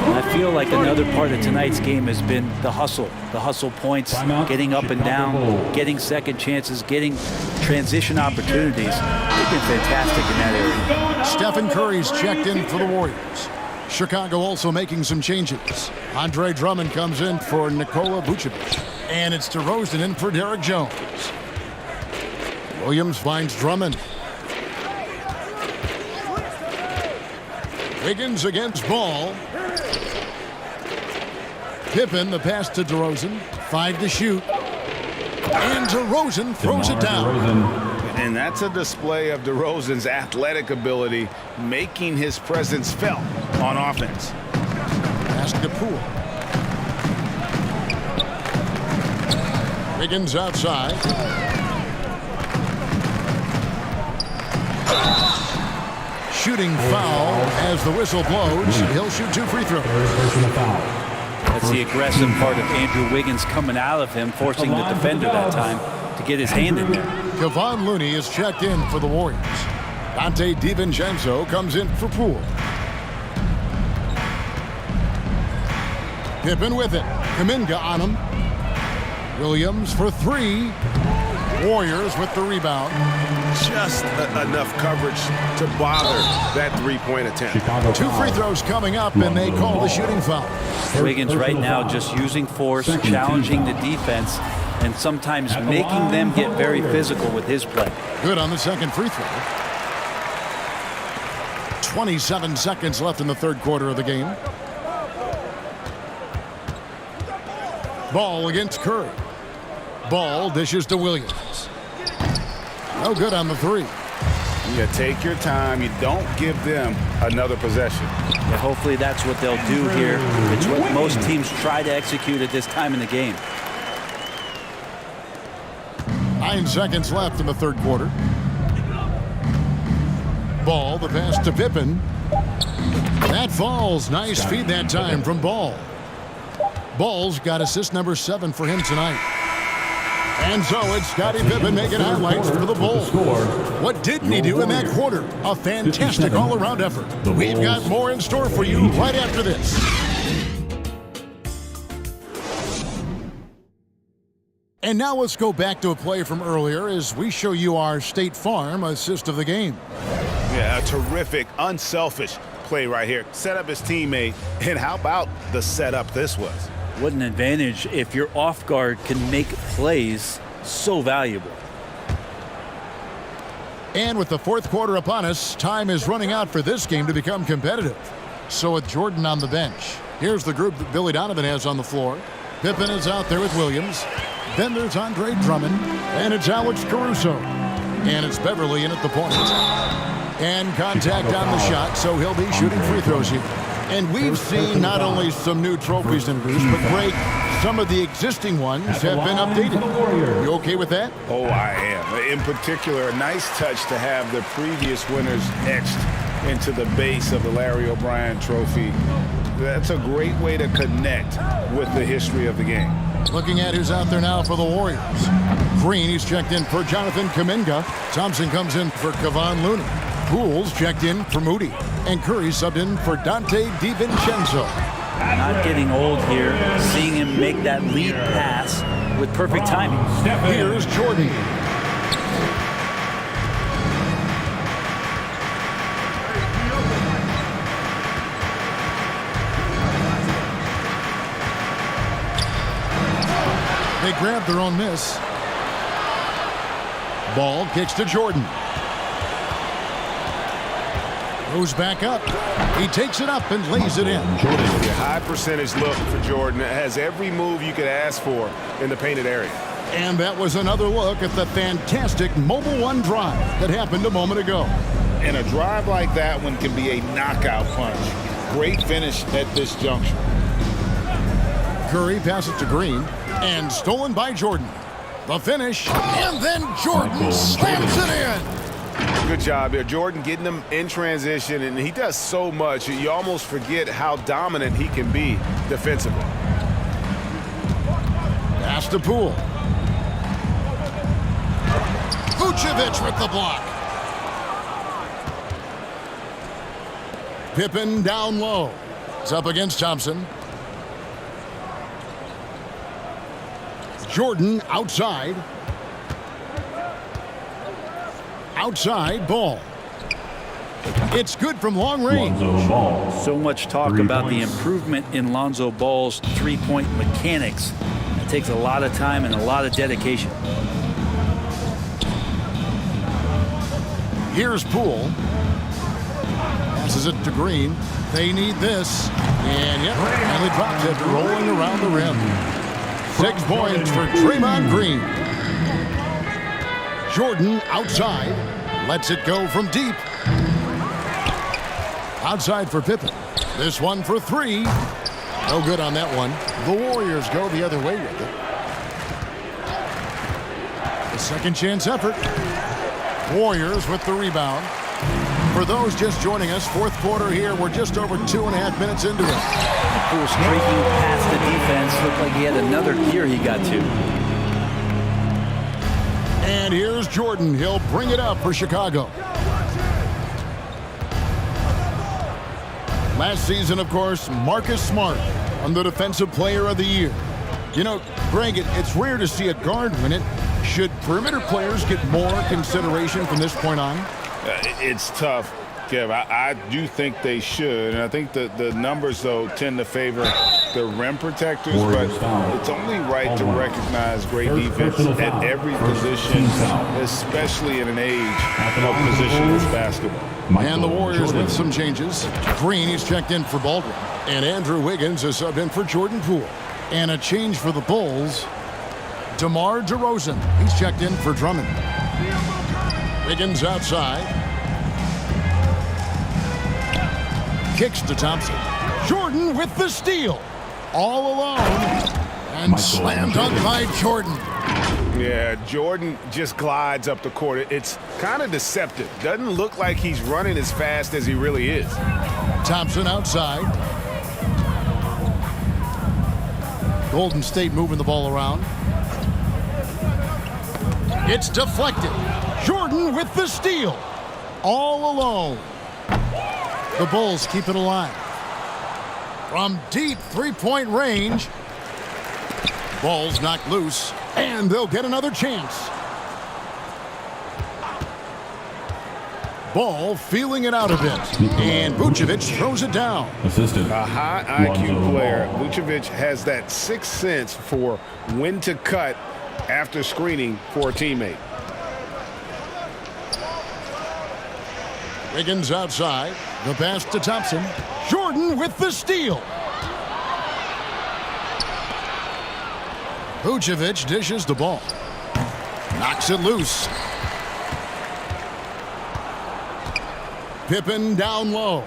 And I feel like another part of tonight's game has been the hustle points, getting up and down, getting second chances, getting transition opportunities. They've been fantastic in that area. Stephen Curry's checked in for the Warriors. Chicago also making some changes. Andre Drummond comes in for Nikola Vucevic. And it's DeRozan in for Derek Jones. Williams finds Drummond. Wiggins against Ball. Pippen, the pass to DeRozan. 5 to shoot. And DeRozan throws it down. And that's a display of DeRozan's athletic ability, making his presence felt on offense. Pass to Poole. Wiggins outside. shooting foul as the whistle blows. He'll shoot 2 free throws. That's the aggressive part of Andrew Wiggins coming out of him, forcing the defender that time to get his hand in there. Kevon Looney is checked in for the Warriors. Dante DiVincenzo comes in for Poole. Pippen with it. Kuminga on him. Williams for 3. Warriors with the rebound. Just enough coverage to bother that three-point attempt. 2 free throws coming up, and they call the shooting foul. Wiggins right now just using force, challenging the defense, and sometimes making them get very physical with his play. Good on the second free throw. 27 seconds left in the third quarter of the game. Ball against Curry. Ball dishes to Williams. No good on the 3. You take your time. You don't give them another possession. Yeah, hopefully that's what they'll do here. It's what most teams try to execute at this time in the game. 9 seconds left in the third quarter. Ball, the pass to Pippen. That falls. Nice feed that time from Ball. Ball's got assist number 7 for him tonight. And so it's Scottie Pippen making highlights for the Bulls. What didn't he do in that quarter? A fantastic all-around effort. We've got more in store for you right after this. And now let's go back to a play from earlier as we show you our State Farm assist of the game. Yeah, a terrific, unselfish play right here. Set up his teammate, and how about the setup this was? What an advantage if your off guard can make plays so valuable. And with the fourth quarter upon us, time is running out for this game to become competitive. So with Jordan on the bench, here's the group that Billy Donovan has on the floor. Pippen is out there with Williams. Then there's Andre Drummond, and it's Alex Caruso. And it's Beverly in at the point. And contact on the shot, so he'll be shooting free throws here. And we've seen not only some new trophies introduced, but Greg, some of the existing ones have been updated. You okay with that? Oh, I am. In particular, a nice touch to have the previous winners etched into the base of the Larry O'Brien trophy. That's a great way to connect with the history of the game. Looking at who's out there now for the Warriors. Green, he's checked in for Jonathan Kuminga. Thompson comes in for Kevon Looney. Poole's checked in for Moody. And Curry subbed in for Dante DiVincenzo. Not getting old here. Seeing him make that lead pass with perfect timing. Here's Jordan. They grab their own miss. Ball kicks to Jordan. Goes back up. He takes it up and lays it in. A high percentage look for Jordan. It has every move you could ask for in the painted area. And that was another look at the fantastic Mobile One drive that happened a moment ago. And a drive like that one can be a knockout punch. Great finish at this juncture. Curry passes to Green. And stolen by Jordan. The finish. And then Jordan slams it in. Good job here. Jordan getting them in transition, and he does so much. You almost forget how dominant he can be defensively. Pass to Poole. Vucevic with the block. Pippen down low. It's up against Thompson. Jordan outside. Outside Ball. It's good from long range. So much talk about the improvement in Lonzo Ball's three-point mechanics. It takes a lot of time and a lot of dedication. Here's Poole. Passes it to Green. They need this. And yep, finally drops it, rolling around the rim. 6 points for Draymond Green. Jordan outside. Lets it go from deep. Outside for Pippen. This one for 3. No good on that one. The Warriors go the other way with it. The second chance effort. Warriors with the rebound. For those just joining us, fourth quarter here. We're just over 2.5 minutes into it. Of course, breaking past the defense. Looked like he had another gear he got to. And here's Jordan. He'll bring it up for Chicago. Last season, of course, Marcus Smart won the Defensive Player of the Year. You know, Greg, it's rare to see a guard win it. Should perimeter players get more consideration from this point on? It's tough, Kev. I do think they should. And I think the numbers, though, tend to favor the rim protectors. But it's only right to recognize great defense at every position, especially in an age of positionless basketball. And the Warriors with some changes. Green, he's checked in for Baldwin. And Andrew Wiggins is subbed in for Jordan Poole. And a change for the Bulls. DeMar DeRozan, he's checked in for Drummond. Wiggins outside. Kicks to Thompson. Jordan with the steal. All alone. And slam dunk by Jordan. Yeah, Jordan just glides up the court. It's kind of deceptive. Doesn't look like he's running as fast as he really is. Thompson outside. Golden State moving the ball around. It's deflected. Jordan with the steal. All alone. The Bulls keep it alive. From deep three-point range. Ball's knocked loose. And they'll get another chance. Ball feeling it out a bit. And Vucevic throws it down. Assistant. A high IQ player. Vucevic has that sixth sense for when to cut after screening for a teammate. Wiggins outside. The pass to Thompson. Jordan with the steal. Vucevic dishes the ball. Knocks it loose. Pippen down low.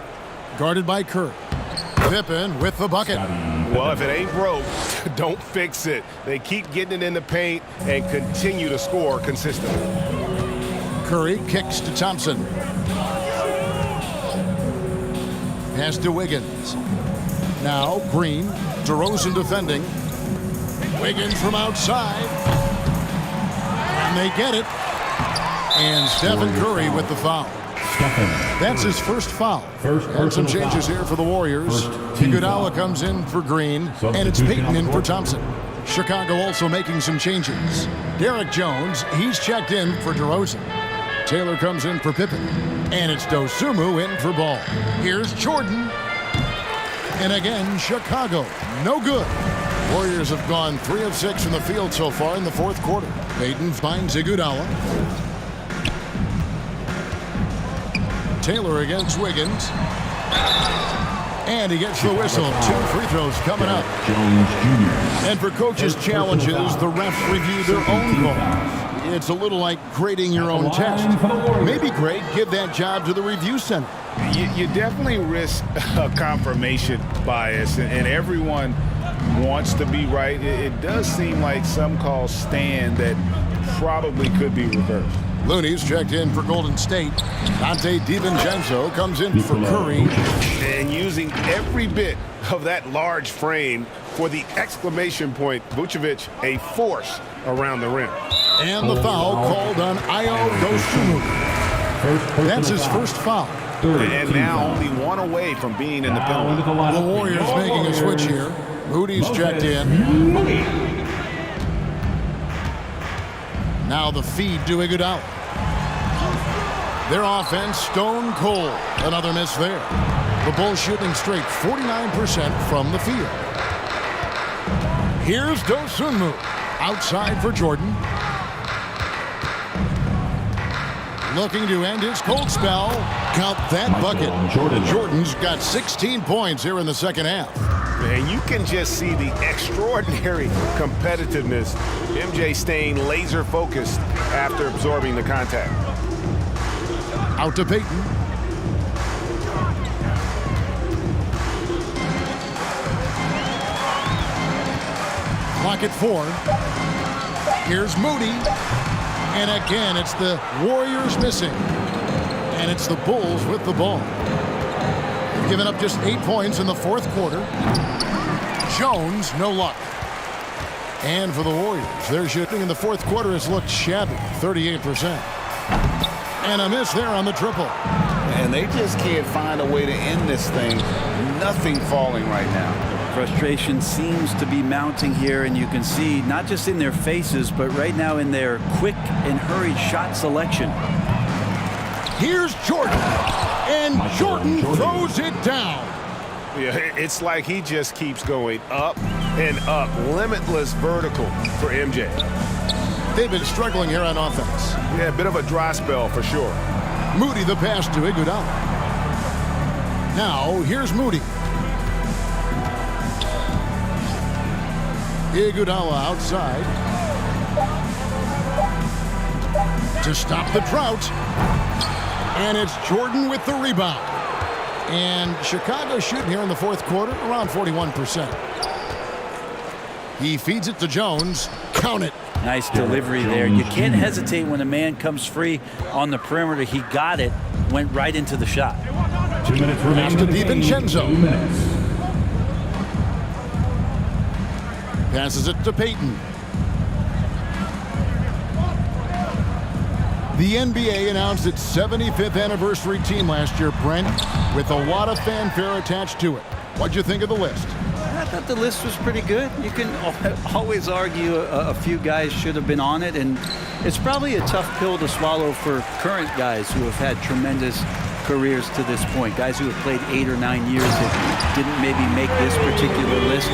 Guarded by Curry. Pippen with the bucket. Well, if it ain't broke, don't fix it. They keep getting it in the paint and continue to score consistently. Curry kicks to Thompson. Pass to Wiggins. Now Green. DeRozan defending. Wiggins from outside. And they get it. And Stephen Curry with the foul. That's his first foul. And some changes here for the Warriors. Iguodala comes in for Green. And it's Payton in for Thompson. Chicago also making some changes. Derek Jones, he's checked in for DeRozan. Taylor comes in for Pippen. And it's Dosunmu in for Ball. Here's Jordan. And again, Chicago. No good. Warriors have gone 3 of 6 from the field so far in the fourth quarter. Payton finds Iguodala. Taylor against Wiggins. And he gets the whistle. 2 free throws coming up. Jones Jr. And for coaches' challenges, the refs review their own calls. It's a little like grading your own test. Maybe, Greg, give that job to the review center. You definitely risk a confirmation bias, and everyone wants to be right. It does seem like some calls stand that probably could be reversed. Looney's checked in for Golden State. Dante DiVincenzo comes in for Curry. And using every bit of that large frame for the exclamation point, Vucevic a force around the rim. And the foul called on Ayo Dosunmu. That's his first foul. And now only one away from being in the penalty. The Warriors making a switch here. Moody's checked in. Now the feed to Iguodala. Their offense stone cold. Another miss there. The Bulls shooting straight 49% from the field. Here's Dosunmu. Outside for Jordan. Looking to end his cold spell. Count that bucket. Jordan's got 16 points here in the second half. And you can just see the extraordinary competitiveness. MJ staying laser focused after absorbing the contact. Out to Payton. Clock at 4. Here's Moody. And again, it's the Warriors missing. and it's the Bulls with the ball. They've given up just 8 points in the fourth quarter. Jones, no luck. And for the Warriors, their shooting in the fourth quarter has looked shabby, 38%. And a miss there on the triple. And they just can't find a way to end this thing. Nothing falling right now. Frustration seems to be mounting here, and you can see not just in their faces, but right now in their quick and hurried shot selection. Here's Jordan, and Jordan throws it down. Yeah, it's like he just keeps going up and up. Limitless vertical for MJ. They've been struggling here on offense. Yeah, a bit of a dry spell for sure. Moody the pass to Iguodala. Now, here's Moody. Iguodala outside to stop the drought. And it's Jordan with the rebound. And Chicago shooting here in the fourth quarter around 41%. He feeds it to Jones. Count it. Nice delivery there. You can't hesitate when a man comes free on the perimeter. He got it, went right into the shot. 2 minutes remaining. Pass to DiVincenzo. 2 minutes. Passes it to Payton. The NBA announced its 75th anniversary team last year, Brent, with a lot of fanfare attached to it. What'd you think of the list? I thought the list was pretty good. You can always argue a few guys should have been on it, and it's probably a tough pill to swallow for current guys who have had tremendous careers to this point. Guys who have played 8 or 9 years that didn't maybe make this particular list.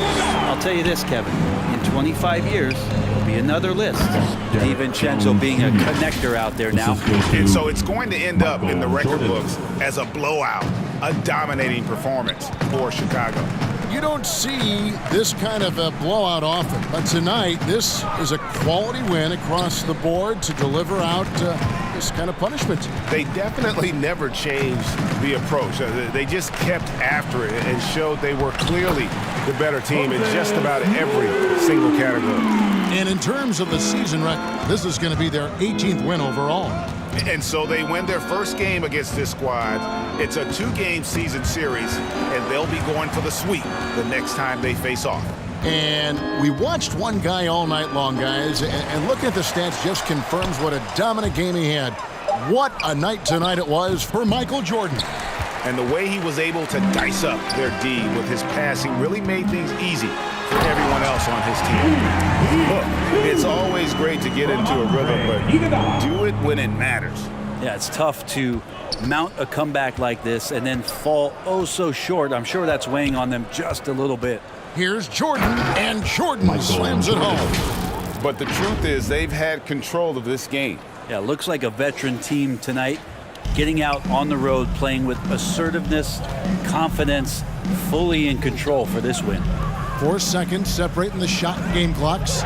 I'll tell you this, Kevin. In 25 years, there'll be another list. DiVincenzo being a connector out there now. And so it's going to end up in the record books as a blowout, a dominating performance for Chicago. You don't see this kind of a blowout often, but tonight this is a quality win across the board to deliver out this kind of punishment. They definitely never changed the approach. They just kept after it and showed they were clearly the better team in just about every single category. And in terms of the season record, this is going to be their 18th win overall. And so they win their first game against this squad. It's a 2-game season series, and they'll be going for the sweep the next time they face off. And we watched one guy all night long, guys, and looking at the stats just confirms what a dominant game he had. What a night tonight it was for Michael Jordan. And the way he was able to dice up their D with his passing really made things easy for everyone else on his team. Look, it's always great to get into a rhythm, but do it when it matters. Yeah, it's tough to mount a comeback like this and then fall oh so short. I'm sure that's weighing on them just a little bit. Here's Jordan, and Jordan slams it home. But the truth is they've had control of this game. Yeah, looks like a veteran team tonight, getting out on the road, playing with assertiveness, confidence, fully in control for this win. 4 seconds separating the shot and game clocks.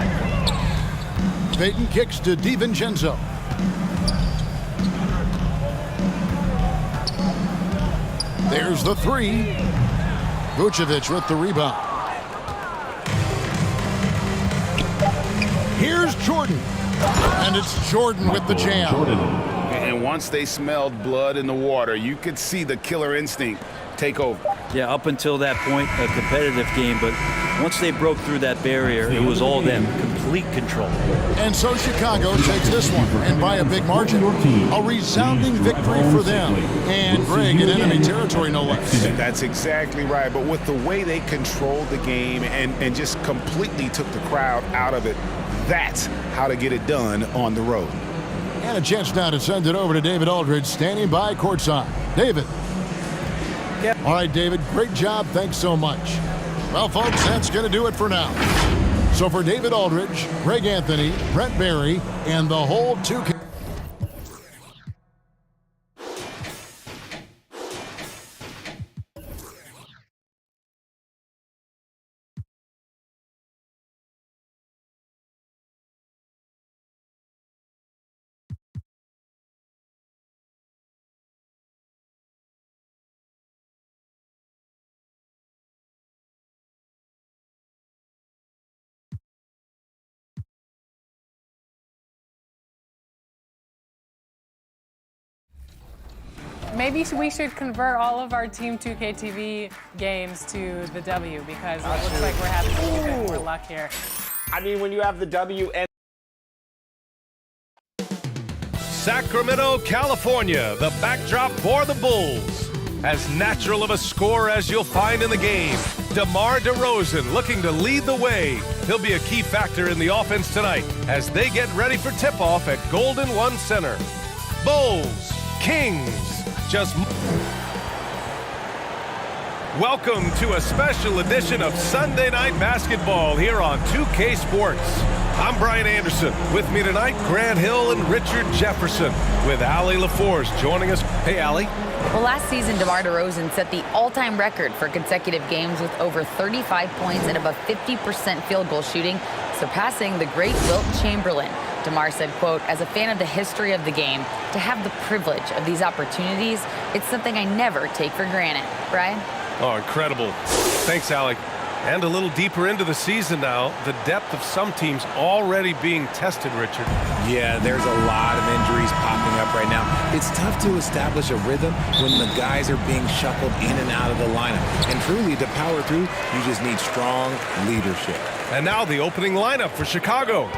Payton kicks to DiVincenzo. There's the three. Vucevic with the rebound. Here's Jordan. And it's Jordan with the jam. And once they smelled blood in the water, you could see the killer instinct take over. Yeah, up until that point, a competitive game, but once they broke through that barrier, it was all them, complete control. And so Chicago takes this one, and by a big margin. A resounding victory for them. And Greg in enemy territory, no less. That's exactly right, but with the way they controlled the game and just completely took the crowd out of it, that's how to get it done on the road. And a chance now to send it over to David Aldridge, standing by courtside. David. Yep. All right, David, great job. Thanks so much. Well, folks, that's going to do it for now. So for David Aldridge, Greg Anthony, Brent Barry, and the whole 2K Maybe we should convert all of our Team 2K TV games to the W because it looks like we're having a little bit more luck here. I mean, when you have the W and Sacramento, California, the backdrop for the Bulls. As natural of a scorer as you'll find in the game, DeMar DeRozan looking to lead the way. He'll be a key factor in the offense tonight as they get ready for tip-off at Golden One Center. Bulls, Kings, just... Welcome to a special edition of Sunday Night Basketball here on 2K Sports. I'm Brian Anderson. With me tonight, Grant Hill and Richard Jefferson, with Allie LaForce joining us. Hey, Allie. Well, last season, DeMar DeRozan set the all-time record for consecutive games with over 35 points and above 50% field goal shooting, surpassing the great Wilt Chamberlain. DeMar said, quote, "As a fan of the history of the game, to have the privilege of these opportunities, it's something I never take for granted." Brian? Oh, incredible. Thanks, Allie. And a little deeper into the season now, the depth of some teams already being tested, Richard. Yeah, there's a lot of injuries popping up right now. It's tough to establish a rhythm when the guys are being shuffled in and out of the lineup. And truly, to power through, you just need strong leadership. And now the opening lineup for Chicago.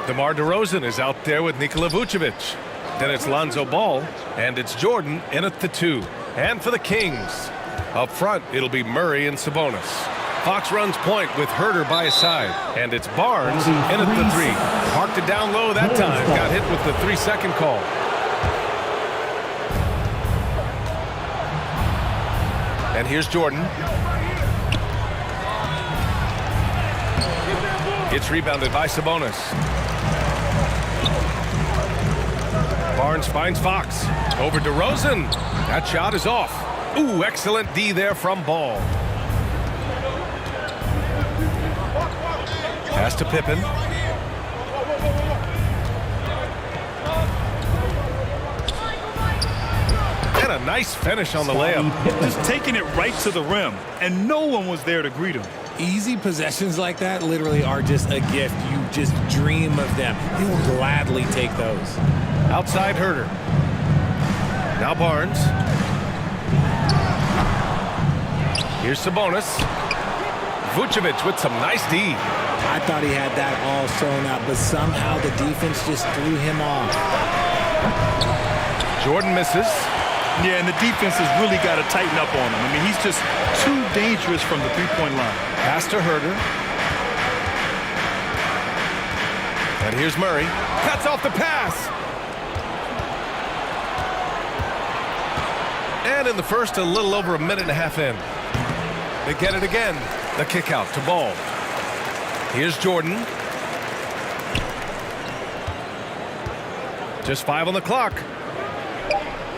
DeMar DeRozan is out there with Nikola Vucevic. Then it's Lonzo Ball, and it's Jordan in at the 2. And for the Kings, up front, it'll be Murray and Sabonis. Fox runs point with Herter by his side, and it's Barnes in at the 3. Parked it down low that time. Got hit with the 3-second call. And here's Jordan. It's rebounded by Sabonis. Barnes finds Fox. Over DeRozan. That shot is off. Ooh, excellent D there from Ball. Pass to Pippen. And a nice finish on the layup. Just taking it right to the rim, and no one was there to greet him. Easy possessions like that literally are just a gift. You just dream of them. You'll gladly take those. Outside Herter. Now Barnes. Here's Sabonis. Vucevic with some nice D. I thought he had that all sewn up, but somehow the defense just threw him off. Jordan misses. Yeah, and the defense has really got to tighten up on him. I mean, he's just too dangerous from the three-point line. Pass to Herter. And here's Murray. Cuts off the pass. And in the first, a little over a minute and a half in. They get it again. The kick out to Ball. Here's Jordan. Just 5 on the clock.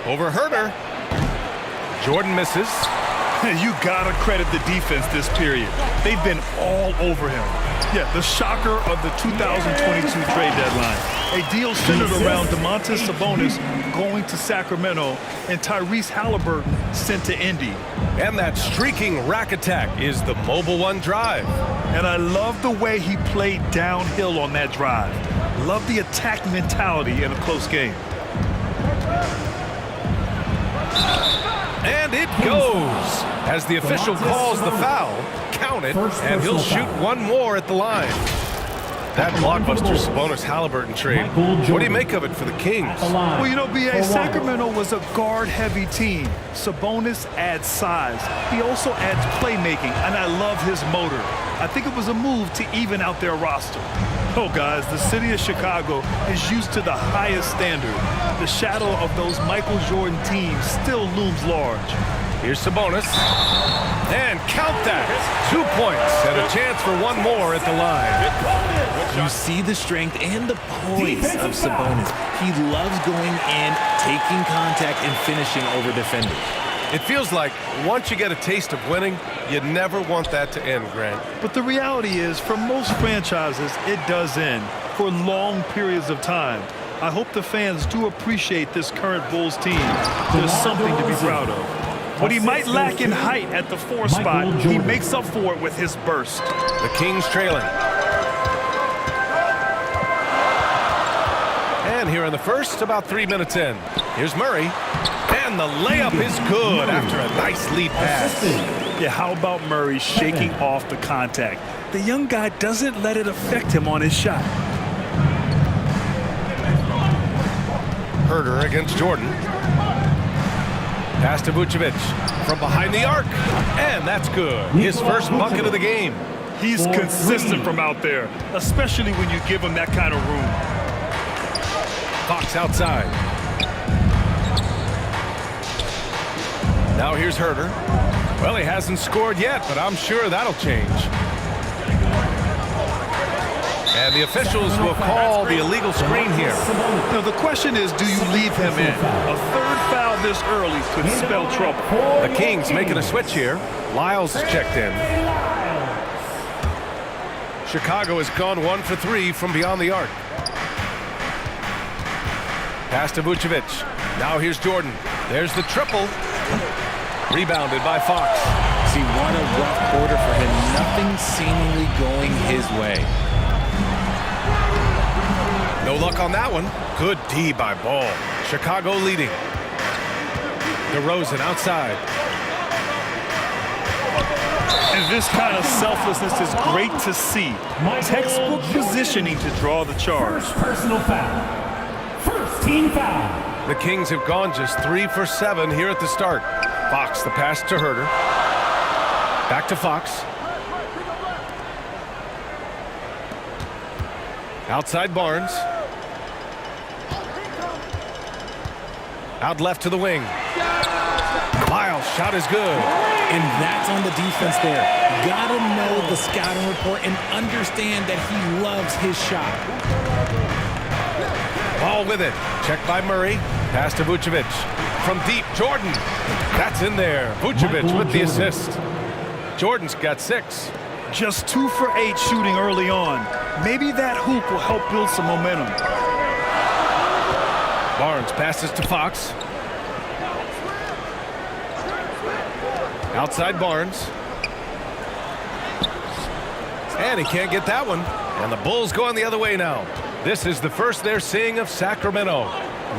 Over Herter. Jordan misses. You gotta credit the defense this period. They've been all over him. Yeah, the shocker of the 2022 trade deadline. A deal centered around Domantas Sabonis going to Sacramento and Tyrese Halliburton sent to Indy. And that streaking rack attack is the Mobile One drive. And I love the way he played downhill on that drive. Love the attack mentality in a close game. And it goes as the official calls the foul. Count it, and he'll shoot one more at the line. That blockbuster Sabonis-Halliburton trade. What do you make of it for the Kings? Well, you know, B.A., Sacramento was a guard-heavy team. Sabonis adds size. He also adds playmaking, and I love his motor. I think it was a move to even out their roster. Oh, guys, the city of Chicago is used to the highest standard. The shadow of those Michael Jordan teams still looms large. Here's Sabonis. And count that. 2 points and a chance for one more at the line. You see the strength and the poise of Sabonis. He loves going in, taking contact, and finishing over defenders. It feels like once you get a taste of winning, you never want that to end, Grant. But the reality is, for most franchises, it does end for long periods of time. I hope the fans do appreciate this current Bulls team. There's something to be proud of. What he might lack in height at the 4 spot, he makes up for it with his burst. The Kings trailing. And here in the first, about 3 minutes in. Here's Murray. And And the layup is good after a nice lead pass. Yeah, how about Murray shaking off the contact? The young guy doesn't let it affect him on his shot. Herder against Jordan. Pass to Vucevic from behind the arc. And that's good. His first bucket of the game. He's consistent from out there, especially when you give him that kind of room. Fox outside. Now here's Herder. Well, he hasn't scored yet, but I'm sure that'll change. And the officials will call the illegal screen here. Now, the question is, do you leave him in? A third foul this early could spell trouble. The Kings making a switch here. Lyles is checked in. Chicago has gone 1 for 3 from beyond the arc. Pass to Vucevic. Now here's Jordan. There's the triple. Rebounded by Fox. See, what a rough quarter for him. Nothing seemingly going his way. No luck on that one. Good D by Ball. Chicago leading. DeRozan outside. And this kind of selflessness is great to see. Textbook positioning to draw the charge. Personal foul. First team foul. The Kings have gone just 3 for 7 here at the start. Fox, the pass to Herder. Back to Fox. Outside Barnes. Out left to the wing. Lyles, shot is good. And that's on the defense there. Gotta know the scouting report and understand that he loves his shot. Ball with it. Checked by Murray. Pass to Vucevic. From deep, Jordan. That's in there. Vucevic with the assist. Jordan's got 6. Just 2 for 8 shooting early on. Maybe that hoop will help build some momentum. Barnes passes to Fox. Outside Barnes. And he can't get that one. And the Bulls going the other way now. This is the first they're seeing of Sacramento.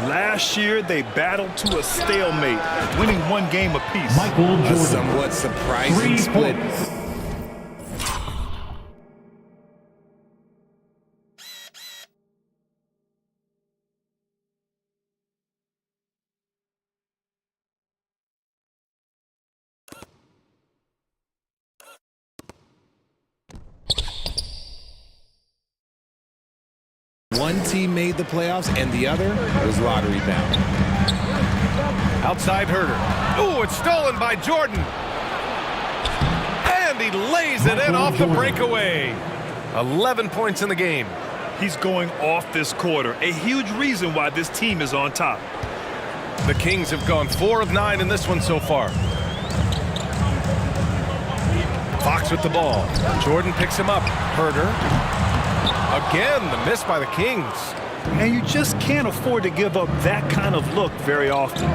Last year, they battled to a stalemate, winning 1 game apiece. A somewhat surprising split. One team made the playoffs and the other was lottery bound. Outside Herder. Oh, it's stolen by Jordan. And he lays it in off the breakaway. 11 points in the game. He's going off this quarter. A huge reason why this team is on top. The Kings have gone 4 of 9 in this one so far. Fox with the ball. Jordan picks him up. Herder. Again, the miss by the Kings. And you just can't afford to give up that kind of look very often.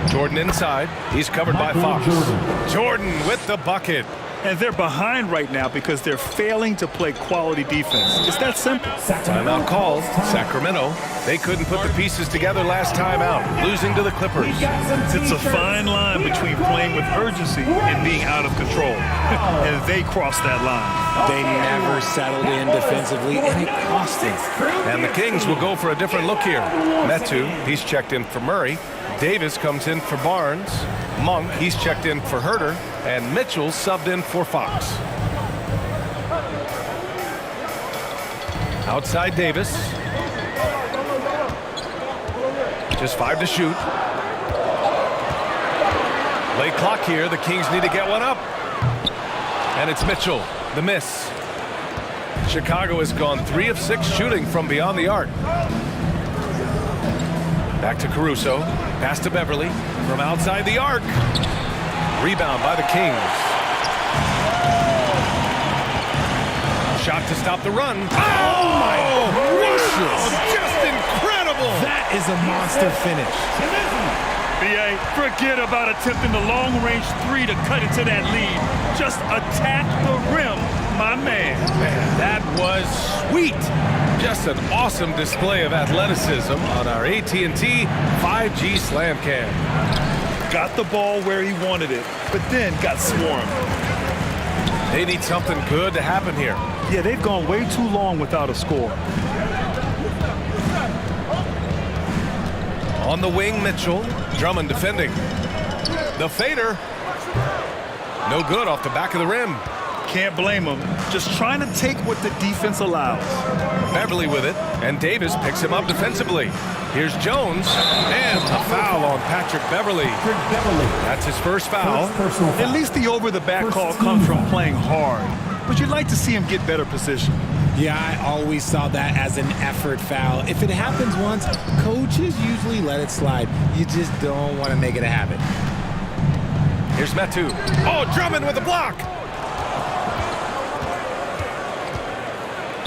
Jordan inside. He's covered by Fox. Jordan with the bucket. And they're behind right now because they're failing to play quality defense. It's that simple. Timeout called. Sacramento. They couldn't put the pieces together last time out, losing to the Clippers. It's a fine line between playing with urgency and being out of control. And they crossed that line. They never settled in defensively, and it cost them. And the Kings will go for a different look here. Metu, he's checked in for Murray. Davis comes in for Barnes. Monk, he's checked in for Herder. And Mitchell subbed in for Fox. Outside Davis. Just 5 to shoot. Late clock here. The Kings need to get one up. And it's Mitchell. The miss. Chicago has gone 3 of 6 shooting from beyond the arc. Back to Caruso. Pass to Beverly. From outside the arc. Rebound by the Kings. Shot to stop the run. Oh my gracious. Just incredible. That is a monster finish. B.A., forget about attempting the long-range 3 to cut into that lead. Just attack the rim my man. Man, that was sweet. Just an awesome display of athleticism on our AT&T 5G Slam Cam. Got the ball where he wanted it, but then got swarmed. They need something good to happen here. Yeah, they've gone way too long without a score. On the wing, Mitchell. Drummond defending. The fader. No good off the back of the rim. Can't blame him. Just trying to take what the defense allows. Beverly with it, and Davis picks him up defensively. Here's Jones, and a foul on Patrick Beverly. That's his first foul. At least the over-the-back call comes from playing hard. But you'd like to see him get better position. Yeah, I always saw that as an effort foul. If it happens once, coaches usually let it slide. You just don't want to make it a habit. Here's Metu. Oh, Drummond with a block.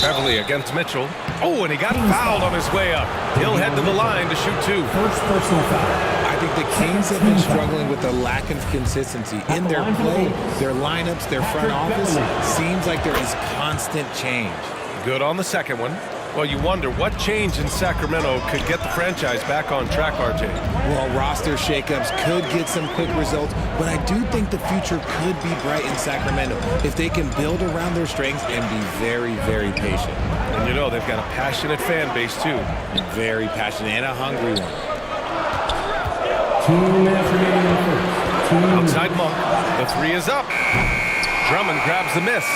Beverly against Mitchell. Oh, and he got fouled on his way up. He'll head to the line to shoot two. First personal foul. I think the Kings have been struggling with a lack of consistency in their play, their lineups, their front office. Seems like there is constant change. Good on the second one. Well, you wonder what change in Sacramento could get the franchise back on track, RJ. Well, roster shakeups could get some quick results, but I do think the future could be bright in Sacramento if they can build around their strengths and be very, very patient. And you know they've got a passionate fan base, too. Very passionate and a hungry one. 2 minutes remaining in the first. Outside Monk. The three is up. Drummond grabs the miss.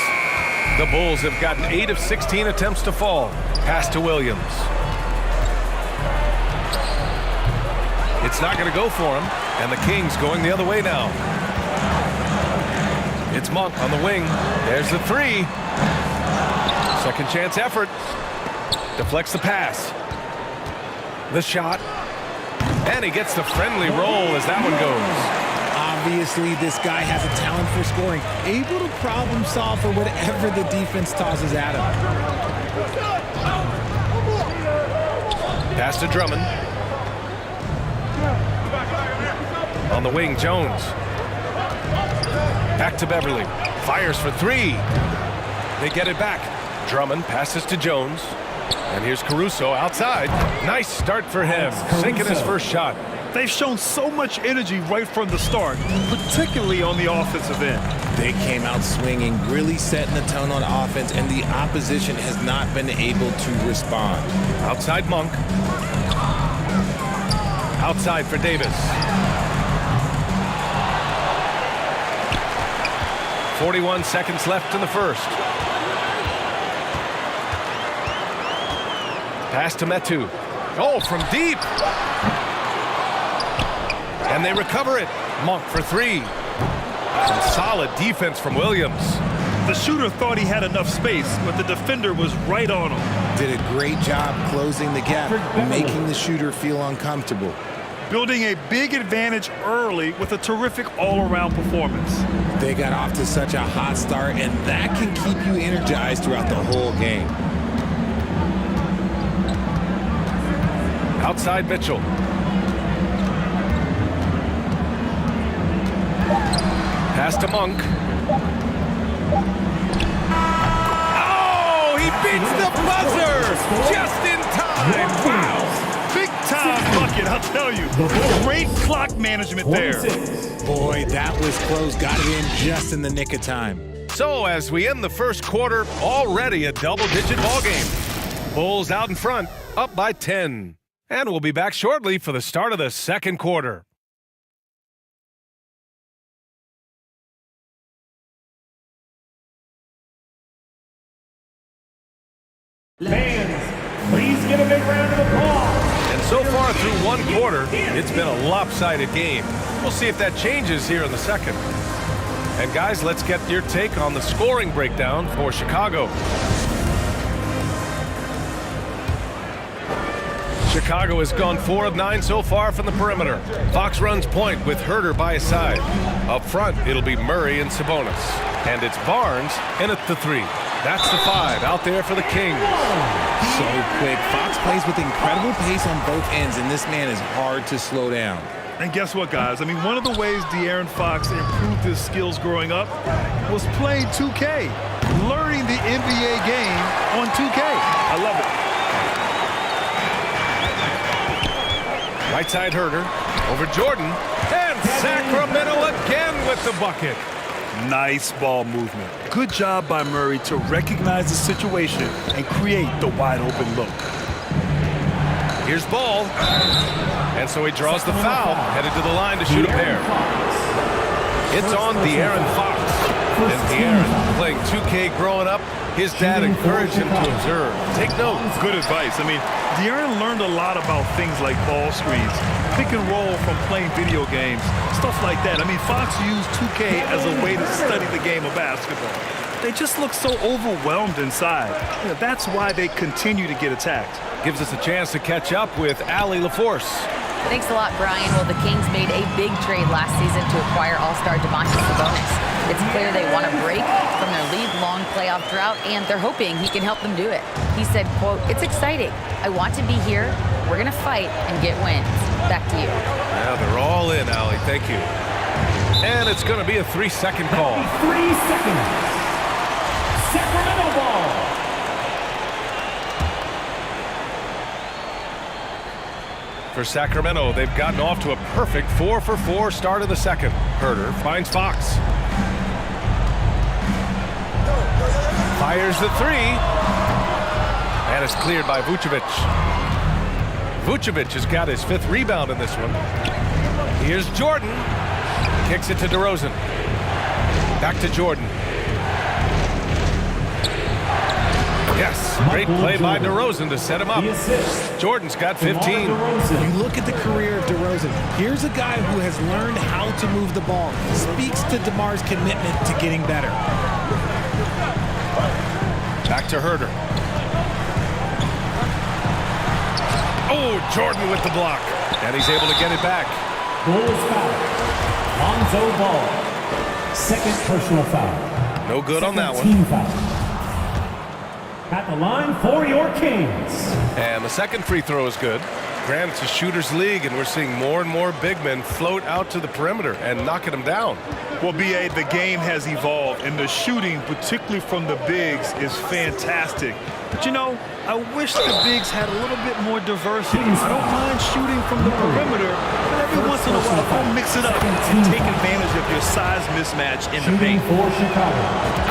The Bulls have gotten 8 of 16 attempts to fall. Pass to Williams. It's not going to go for him, and the Kings going the other way now. It's Monk on the wing. There's the three. Second chance effort. Deflects the pass. The shot. And he gets the friendly roll as that one goes. Obviously, this guy has a talent for scoring, able to problem solve for whatever the defense tosses at him. Pass to Drummond. On the wing, Jones. Back to Beverly. Fires for three. They get it back. Drummond passes to Jones. And here's Caruso outside. Nice start for him, sinking his first shot. They've shown so much energy right from the start, particularly on the offensive end. They came out swinging, really setting the tone on offense, and the opposition has not been able to respond. Outside Monk. Outside for Davis. 41 seconds left in the first. Pass to Metu. Oh, from deep. And they recover it. Monk for three. Some solid defense from Williams. The shooter thought he had enough space, but the defender was right on him. Did a great job closing the gap, making the shooter feel uncomfortable. Building a big advantage early with a terrific all-around performance. They got off to such a hot start, and that can keep you energized throughout the whole game. Outside Mitchell. Pass to Monk. Oh, he beats the buzzer just in time. Wow. Big time bucket, I'll tell you. Great clock management there. Boy, that was close. Got it in just in the nick of time. So as we end the first quarter, already a double-digit ball game. Bulls out in front, up by 10. And we'll be back shortly for the start of the second quarter. Fans, please give a big round of applause. And so far through one quarter, it's been a lopsided game. We'll see if that changes here in the second. And guys, let's get your take on the scoring breakdown for Chicago. Chicago has gone 4 of 9 so far from the perimeter. Fox runs point with Herter by his side. Up front, it'll be Murray and Sabonis. And it's Barnes in at the 3. That's the 5 out there for the Kings. So quick. Fox plays with incredible pace on both ends, and this man is hard to slow down. And guess what, guys? I mean, one of the ways De'Aaron Fox improved his skills growing up was playing 2K. Learning playing the NBA game on 2K. I love it. Right side Herder over Jordan. And Sacramento again with the bucket. Nice ball movement. Good job by Murray to recognize the situation and create the wide open look. Here's Ball. And so he draws the foul, headed to the line to shoot a pair. It's on De'Aaron Fox. And De'Aaron, playing 2K growing up, his dad encouraged him to observe. Take note. Good advice. I mean, De'Aaron learned a lot about things like ball screens, pick and roll from playing video games, stuff like that. I mean, Fox used 2K as a way to study the game of basketball. They just look so overwhelmed inside. You know, that's why they continue to get attacked. Gives us a chance to catch up with Allie LaForce. Thanks a lot, Brian. Well, the Kings made a big trade last season to acquire All-Star Domantas Sabonis. It's clear they want to break from their league-long playoff drought, and they're hoping he can help them do it. He said, quote, "It's exciting. I want to be here. We're going to fight and get wins." Back to you. Yeah, they're all in, Allie. Thank you. And it's going to be a 3-second call. 3 seconds. Sacramento ball. For Sacramento, they've gotten off to a perfect 4-for-4 start of the second. Herder finds Fox. Fires the three. And it's cleared by Vucevic. Vucevic has got his 5th rebound in this one. Here's Jordan. Kicks it to DeRozan. Back to Jordan. Yes, great play by DeRozan to set him up. Jordan's got 15. You look at the career of DeRozan. Here's a guy who has learned how to move the ball. Speaks to DeMar's commitment to getting better. Back to Herder. Oh, Jordan with the block. And he's able to get it back. Bulls foul. Lonzo Ball. 2nd personal foul. No good on that one. Team foul. At the line for your Kings. And the second free throw is good. Grant, it's a shooter's league, and we're seeing more and more big men float out to the perimeter and knocking them down. Well, B.A., the game has evolved, and the shooting, particularly from the bigs, is fantastic. But, you know, I wish the bigs had a little bit more diversity. I don't mind shooting from the perimeter, but every once in a while, go mix it up and take advantage of your size mismatch in the paint.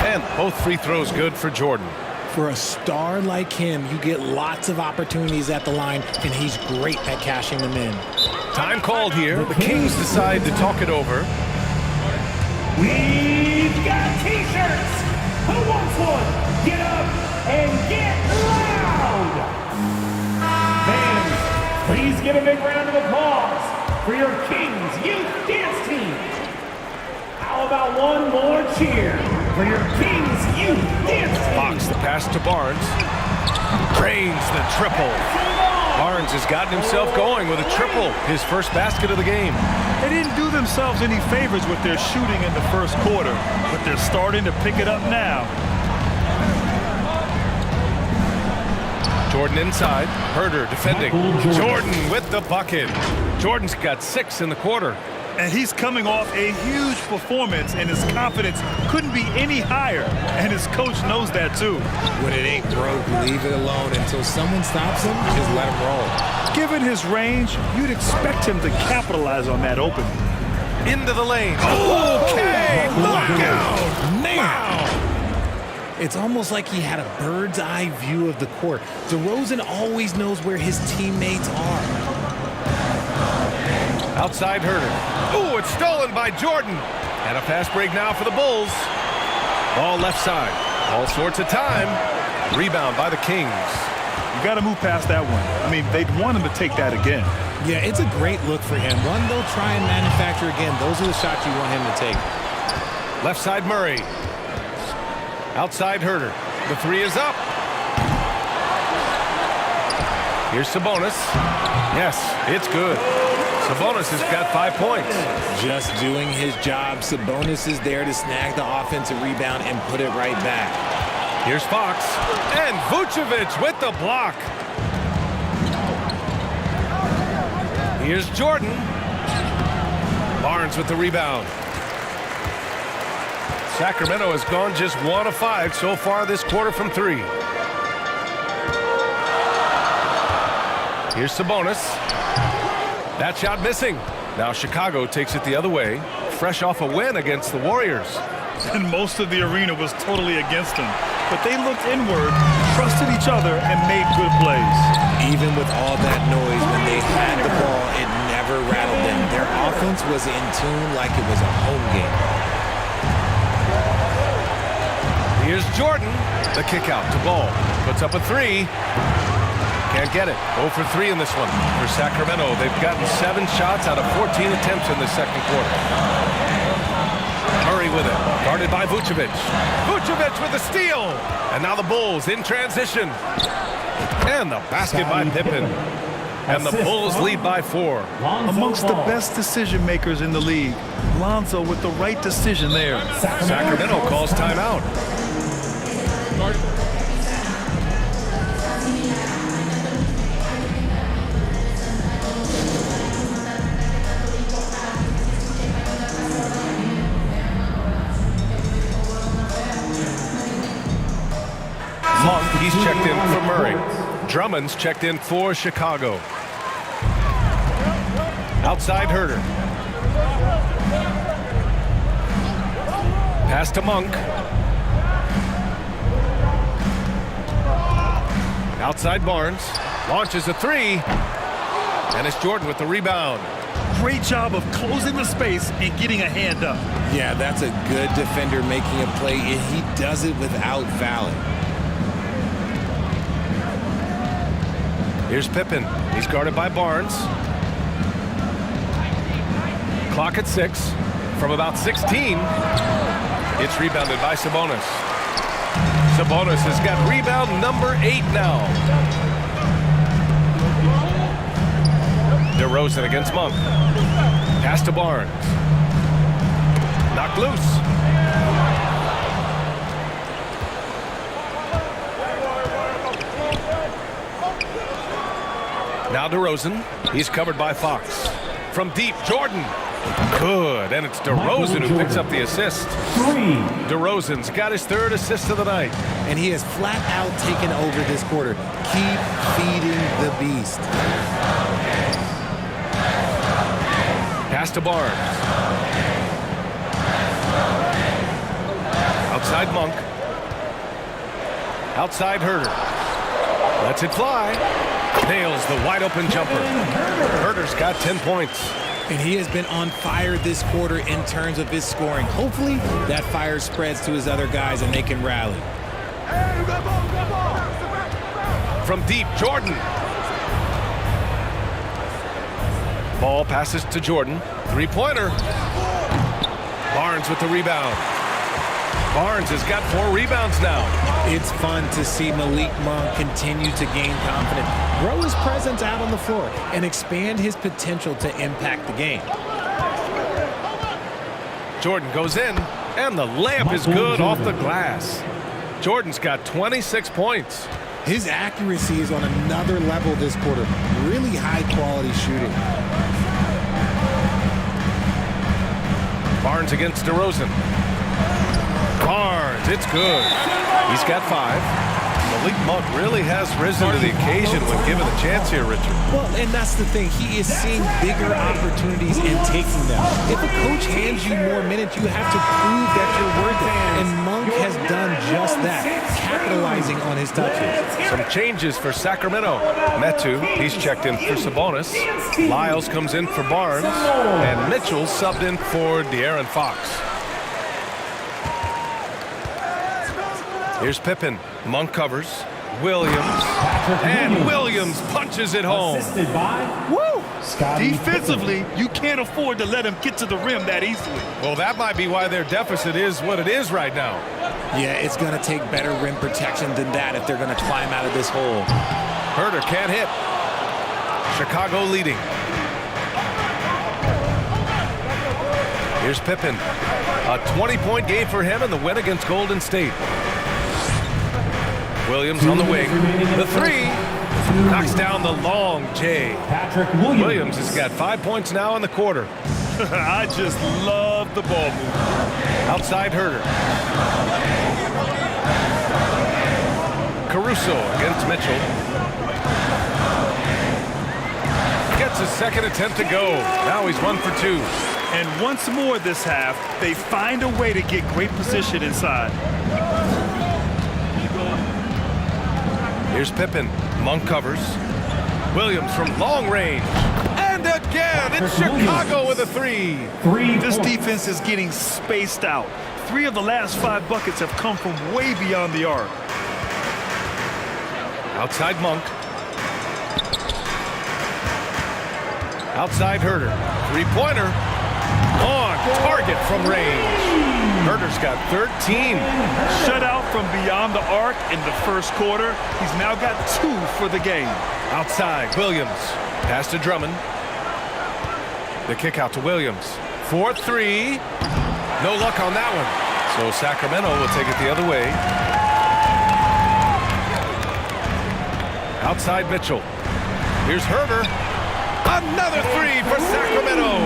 And both free throws good for Jordan. For a star like him, you get lots of opportunities at the line, and he's great at cashing them in. Time called here. The Kings decide to talk it over. We've got T-shirts. Who wants one? Get up and get loud. Fans, please give a big round of applause for your Kings Youth Dance Team. How about one more cheer for your Kings Youth Dance Team? Fox the pass to Barnes. Drains the triple. Barnes has gotten himself going with a triple, his first basket of the game. They didn't do themselves any favors with their shooting in the first quarter, but they're starting to pick it up now. Jordan inside. Herder defending. Jordan with the bucket. Jordan's got 6 in the quarter. And he's coming off a huge performance, and his confidence couldn't be any higher. And his coach knows that, too. When it ain't broke, leave it alone. Until someone stops him, just let him roll. Given his range, you'd expect him to capitalize on that opening. Into the lane. Okay, knockout. Man. It's almost like he had a bird's eye view of the court. DeRozan always knows where his teammates are. Outside Herder. Oh, it's stolen by Jordan. And a fast break now for the Bulls. Ball left side. All sorts of time. Rebound by the Kings. You got to move past that one. I mean, they'd want him to take that again. Yeah, it's a great look for him. One they'll try and manufacture again. Those are the shots you want him to take. Left side Murray. Outside Herder. The three is up. Here's Sabonis. Yes, it's good. Sabonis has got 5 points. Just doing his job. Sabonis is there to snag the offensive rebound and put it right back. Here's Fox. And Vucevic with the block. Here's Jordan. Barnes with the rebound. Sacramento has gone just 1 of 5 so far this quarter from 3. Here's Sabonis. That shot missing. Now Chicago takes it the other way, fresh off a win against the Warriors. And most of the arena was totally against them. But they looked inward, trusted each other, and made good plays. Even with all that noise, when they had the ball, it never rattled them. Their offense was in tune like it was a home game. Here's Jordan. The kick out to Ball. Puts up a 3. Can't get it. 0 for 3 in this one. For Sacramento, they've gotten 7 shots out of 14 attempts in the second quarter. Murray with it. Guarded by Vucevic. Vucevic with the steal. And now the Bulls in transition. And the basket by Pippen. And the Bulls lead by 4. Amongst the best decision makers in the league, Lonzo with the right decision there. Sacramento calls timeout. Monk, he's checked in for Murray. Drummond's checked in for Chicago. Outside Herter. Pass to Monk. Outside Barnes. Launches a 3. And it's Jordan with the rebound. Great job of closing the space and getting a hand up. Yeah, that's a good defender making a play, and he does it without fouling. Here's Pippen. He's guarded by Barnes. Clock at 6. From about 16. It's rebounded by Sabonis. Sabonis has got rebound number 8 now. DeRozan against Monk. Pass to Barnes. Knocked loose. Now DeRozan. He's covered by Fox. From deep, Jordan. Good, and it's DeRozan who picks up the assist. DeRozan's got his 3rd assist of the night. And he has flat out taken over this quarter. Keep feeding the beast. Pass to Barnes. Outside Monk. Outside Herter. Lets it fly. Nails the wide open jumper. Herter's got 10 points. And he has been on fire this quarter in terms of his scoring. Hopefully that fire spreads to his other guys and they can rally. From deep, Jordan. Ball passes to Jordan. 3-pointer. Barnes with the rebound. Barnes has got 4 rebounds now. It's fun to see Malik Monk continue to gain confidence, grow his presence out on the floor, and expand his potential to impact the game. Jordan goes in, and the layup is good off the glass. Jordan's got 26 points. His accuracy is on another level this quarter. Really high-quality shooting. Barnes against DeRozan. Barnes, it's good. He's got 5. Malik Monk really has risen to the occasion when given the chance here, Richard. Well, and that's the thing. He is seeing bigger opportunities and taking them. If a coach hands you more minutes, you have to prove that you're worth it. And Monk has done just that, capitalizing on his touches. Some changes for Sacramento. Metu, he's checked in for Sabonis. Lyles comes in for Barnes. And Mitchell subbed in for De'Aaron Fox. Here's Pippen. Monk covers. Williams. And Williams punches it home. Woo! Defensively, you can't afford to let him get to the rim that easily. Well, that might be why their deficit is what it is right now. Yeah, it's going to take better rim protection than that if they're going to climb out of this hole. Herter can't hit. Chicago leading. Here's Pippen. A 20-point game for him in the win against Golden State. Williams on the wing. The 3. Knocks down the long J. Williams has got 5 points now in the quarter. I just love the ball movement. Outside Herder. Caruso against Mitchell. Gets his second attempt to go. Now he's 1 for 2. And once more this half, they find a way to get great position inside. Here's Pippen. Monk covers. Williams from long range. And again, it's Chicago with a 3. This defense is getting spaced out. 3 of the last 5 buckets have come from way beyond the arc. Outside Monk. Outside Herder. Three-pointer. On target from range. Herder's got 13. Shutout from beyond the arc in the first quarter. He's now got 2 for the game. Outside, Williams. Pass to Drummond. The kick out to Williams. 4-3. No luck on that one. So Sacramento will take it the other way. Outside Mitchell. Here's Herder. Another 3 for Sacramento.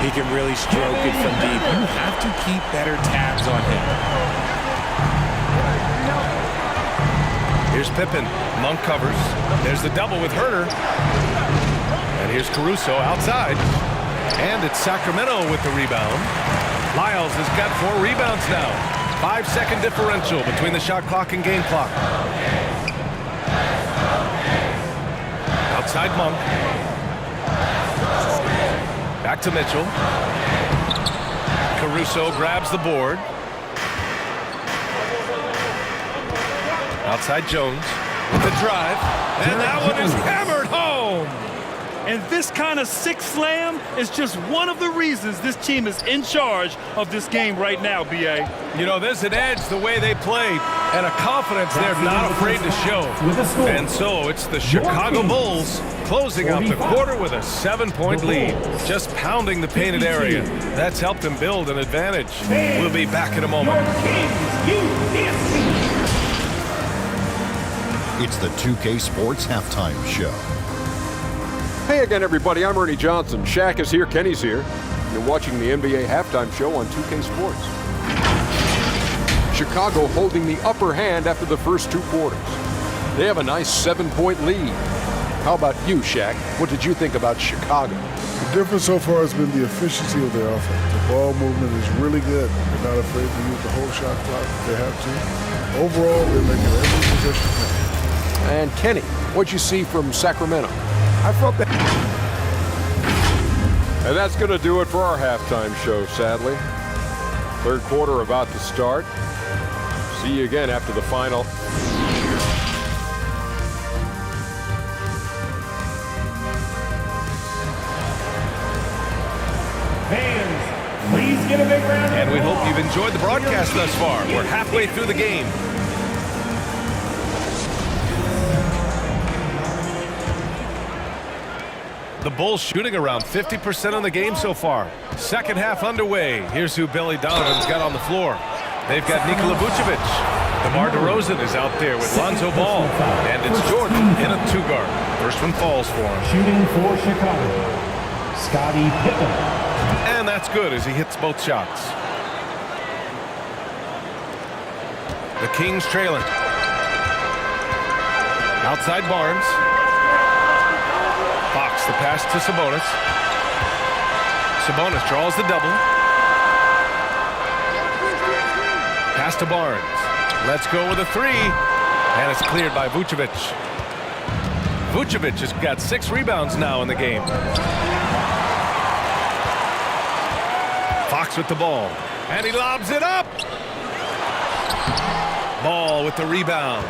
He can really stroke it from deep. You have to keep better tabs on him. Here's Pippen. Monk covers. There's the double with Herder. And here's Caruso outside. And it's Sacramento with the rebound. Lyles has got 4 rebounds now. 5-second differential between the shot clock and game clock. Outside Monk. Back to Mitchell. Caruso grabs the board. Outside Jones with the drive. And that one is hammered home. And this kind of sick slam is just one of the reasons this team is in charge of this game right now, B.A. You know, there's an edge the way they play and a confidence they're not afraid to show. And so it's the Chicago Bulls closing out the quarter with a 7-point lead, just pounding the painted area. That's helped them build an advantage. We'll be back in a moment. It's the 2K Sports Halftime Show. Hey again, everybody. I'm Ernie Johnson. Shaq is here. Kenny's here. You're watching the NBA Halftime Show on 2K Sports. Chicago holding the upper hand after the first 2 quarters. They have a nice 7-point lead. How about you, Shaq? What did you think about Chicago? The difference so far has been the efficiency of their offense. The ball movement is really good. They're not afraid to use the whole shot clock if they have to. Overall, they're making every possession count. And Kenny, what'd you see from Sacramento? I felt that. And that's going to do it for our halftime show, sadly. Third quarter about to start. See you again after the final. Fans, please give a big round of applause. And we hope you've enjoyed the broadcast thus far. We're halfway through the game. The Bulls shooting around 50% on the game so far. Second half underway. Here's who Billy Donovan's got on the floor. They've got Nikola Vucevic. DeMar DeRozan is out there with Lonzo Ball. And it's Jordan in a 2-guard. First one falls for him. Shooting for Chicago, Scottie Pippen. And that's good as he hits both shots. The Kings trailing. Outside Barnes. Fox the pass to Sabonis. Sabonis draws the double. Pass to Barnes. Let's go with a 3. And it's cleared by Vucevic. Vucevic has got 6 rebounds now in the game. Fox with the ball. And he lobs it up. Ball with the rebound.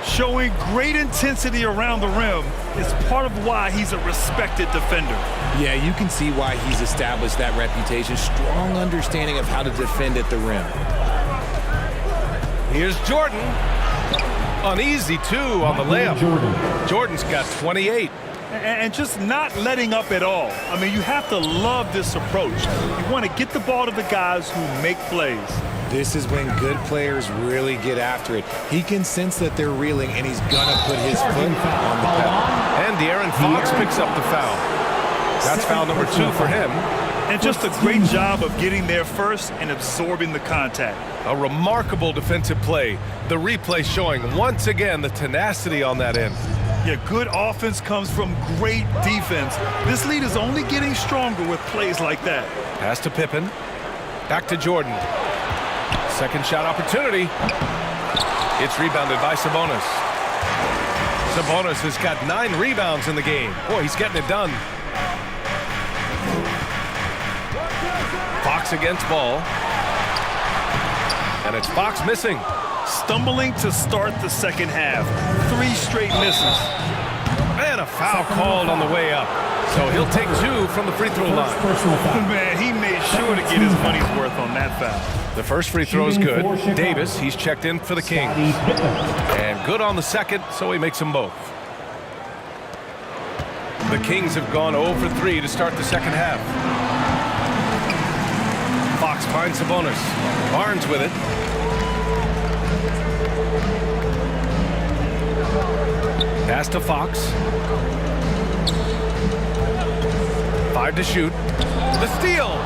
Showing great intensity around the rim is part of why he's a respected defender. Yeah, you can see why he's established that reputation. Strong understanding of how to defend at the rim. Here's Jordan. An easy 2 on the layup. Jordan's got 28. And just not letting up at all. I mean, you have to love this approach. You want to get the ball to the guys who make plays. This is when good players really get after it. He can sense that they're reeling, and he's going to put his foot on the pedal. And De'Aaron Fox picks up the foul. That's foul number 2 for him. And just a great job of getting there first and absorbing the contact. A remarkable defensive play. The replay showing once again the tenacity on that end. Yeah, good offense comes from great defense. This lead is only getting stronger with plays like that. Pass to Pippen. Back to Jordan. Second shot opportunity. It's rebounded by Sabonis. Sabonis has got 9 rebounds in the game. Boy, he's getting it done. Fox against Ball. And it's Fox missing. Stumbling to start the second half. 3 straight misses. And a foul called on the way up. So he'll take 2 from the free throw line. Man, he made sure to get his money's worth on that foul. The first free throw is good. Davis, he's checked in for the Kings. And good on the second, so he makes them both. The Kings have gone 0 for 3 to start the second half. Fox finds Sabonis. Barnes with it. Pass to Fox. 5 to shoot. The steal.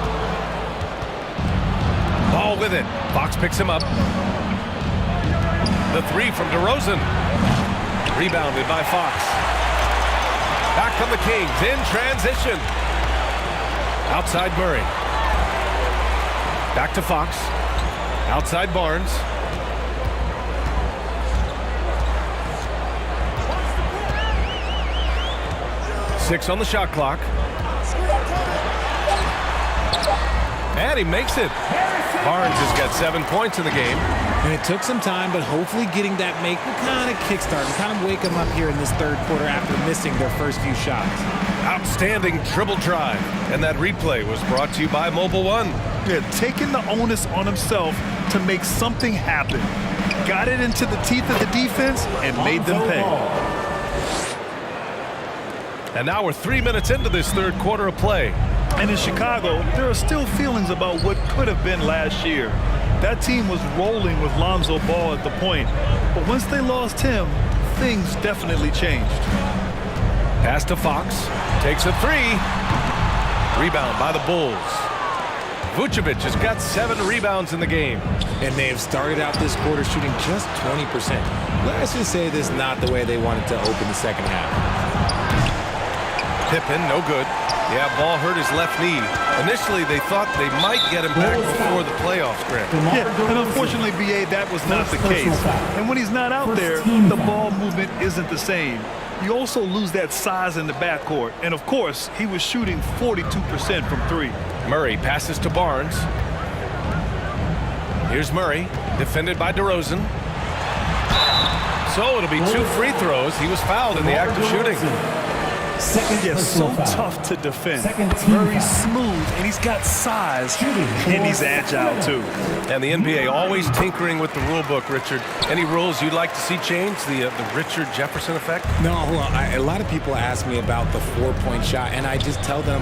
Ball with it. Fox picks him up. The 3 from DeRozan. Rebounded by Fox. Back come the Kings in transition. Outside Murray. Back to Fox. Outside Barnes. Six on the shot clock. And he makes it. Barnes has got 7 points in the game. And it took some time, but hopefully getting that make will kind of kickstart and kind of wake them up here in this third quarter after missing their first few shots. Outstanding dribble drive. And that replay was brought to you by Mobile One. Yeah, taking the onus on himself to make something happen. Got it into the teeth of the defense and made them pay. And now we're 3 minutes into this third quarter of play. And in Chicago, there are still feelings about what could have been last year. That team was rolling with Lonzo Ball at the point. But once they lost him, things definitely changed. Pass to Fox. Takes a 3. Rebound by the Bulls. Vucevic has got 7 rebounds in the game. And they have started out this quarter shooting just 20%. Let's just say this is not the way they wanted to open the second half. Pippen, no good. Yeah, Ball hurt his left knee. Initially, they thought they might get him back before the playoffs, Grant. Yeah, and unfortunately, B.A., that was not the case. And when he's not out there, the ball movement isn't the same. You also lose that size in the backcourt. And, of course, he was shooting 42% from 3. Murray passes to Barnes. Here's Murray, defended by DeRozan. So it'll be 2 free throws. He was fouled in the act of shooting. Yes, so tough to defend. Very smooth, and he's got size, and he's agile, too. And the NBA always tinkering with the rule book, Richard. Any rules you'd like to see changed? The Richard Jefferson effect? No, well, a lot of people ask me about the 4-point shot, and I just tell them,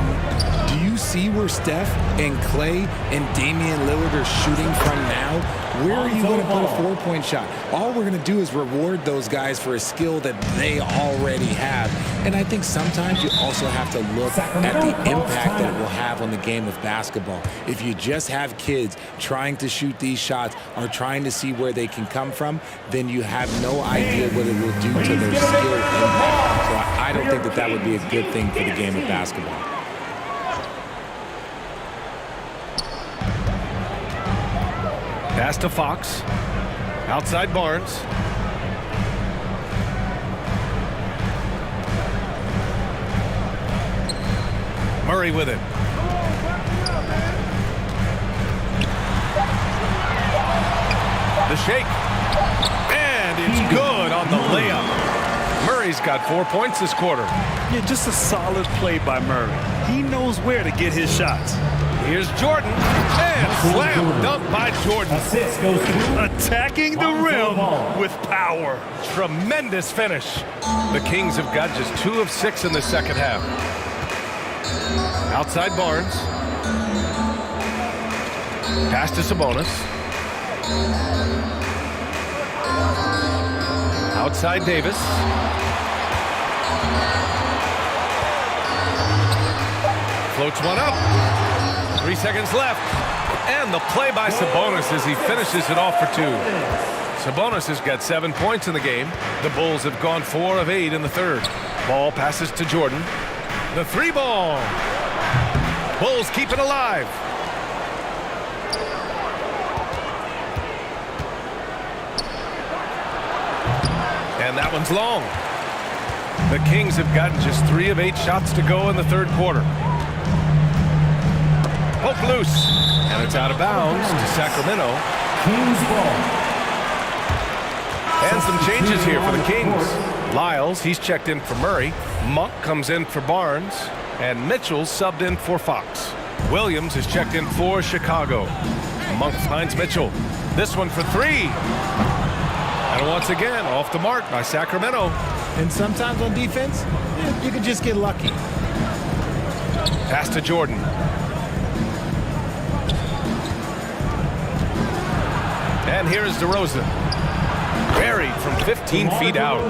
do you see where Steph and Clay and Damian Lillard are shooting from now? Where are you going to put a 4-point shot? All we're going to do is reward those guys for a skill that they already have. And I think sometimes you also have to look at the impact that it will have on the game of basketball. If you just have kids trying to shoot these shots or trying to see where they can come from, then you have no idea what it will do to their skill impact. So I don't think that that would be a good thing for the game of basketball. Pass to Fox. Outside Barnes. Murray with it. The shake. And it's good on the layup. Murray's got 4 points this quarter. Yeah, just a solid play by Murray. He knows where to get his shots. Here's Jordan. And slam dunk by Jordan. Attacking the rim with power. Tremendous finish. The Kings have got just 2 of 6 in the second half. Outside Barnes. Pass to Sabonis. Outside Davis. Floats one up. 3 seconds left. And the play by Sabonis as he finishes it off for 2. Sabonis has got 7 points in the game. The Bulls have gone 4 of 8 in the third. Ball passes to Jordan. The 3 ball. Bulls keep it alive. And that one's long. The Kings have gotten just 3 of 8 shots to go in the third quarter. Poke loose. And it's out of bounds to Sacramento. Kings ball. And some changes here for the Kings. Lyles, he's checked in for Murray. Monk comes in for Barnes. And Mitchell subbed in for Fox. Williams is checked in for Chicago. Monk finds Mitchell. This one for 3. And once again, off the mark by Sacramento. And sometimes on defense, you can just get lucky. Pass to Jordan. And here's DeRozan. Buried from 15 feet out.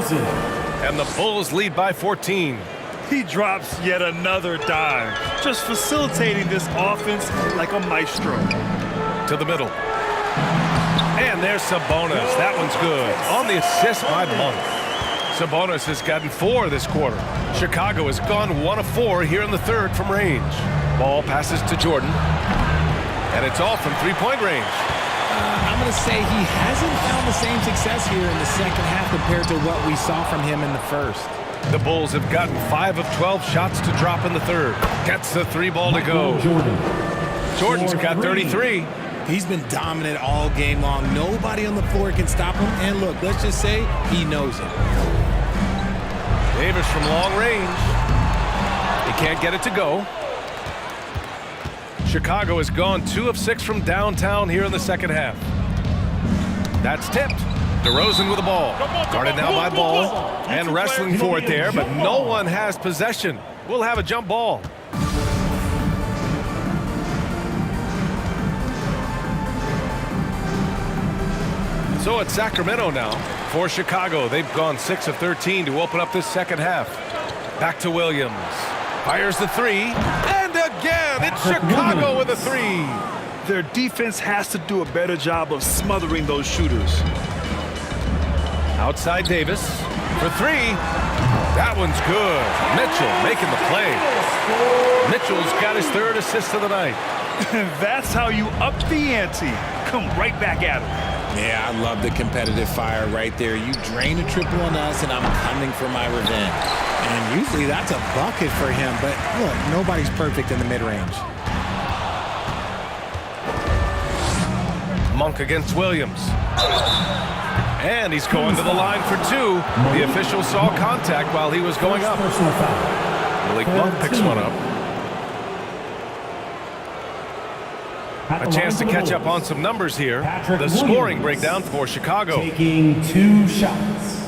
And the Bulls lead by 14. He drops yet another dime, just facilitating this offense like a maestro. To the middle. And there's Sabonis. That one's good. On the assist by Monk. Sabonis has gotten 4 this quarter. Chicago has gone 1 of 4 here in the third from range. Ball passes to Jordan. And it's off from 3-point range. I'm going to say he hasn't found the same success here in the second half compared to what we saw from him in the first. The Bulls have gotten 5 of 12 shots to drop in the third. Gets the 3 ball to go. Jordan's got 33. He's been dominant all game long. Nobody on the floor can stop him. And look, let's just say he knows it. Davis from long range. He can't get it to go. Chicago has gone 2 of 6 from downtown here in the second half. That's tipped. DeRozan with the ball. Guarded now by Ball. And wrestling for it there, but no one has possession. We'll have a jump ball. So it's Sacramento now for Chicago. They've gone 6 of 13 to open up this second half. Back to Williams. Fires the 3. And again, it's Chicago with a 3. Their defense has to do a better job of smothering those shooters. Outside Davis for 3. That one's good. Mitchell making the play. Mitchell's got his 3rd assist of the night. That's how you up the ante. Come right back at him. Yeah, I love the competitive fire right there. You drain a triple on us, and I'm coming for my revenge. And usually that's a bucket for him, but look, nobody's perfect in the mid-range. Monk against Williams. And he's going to the line for 2. The official saw contact while he was going up. Malik Monk picks one up. A chance to catch up on some numbers here. The scoring breakdown for Chicago. Taking 2 shots.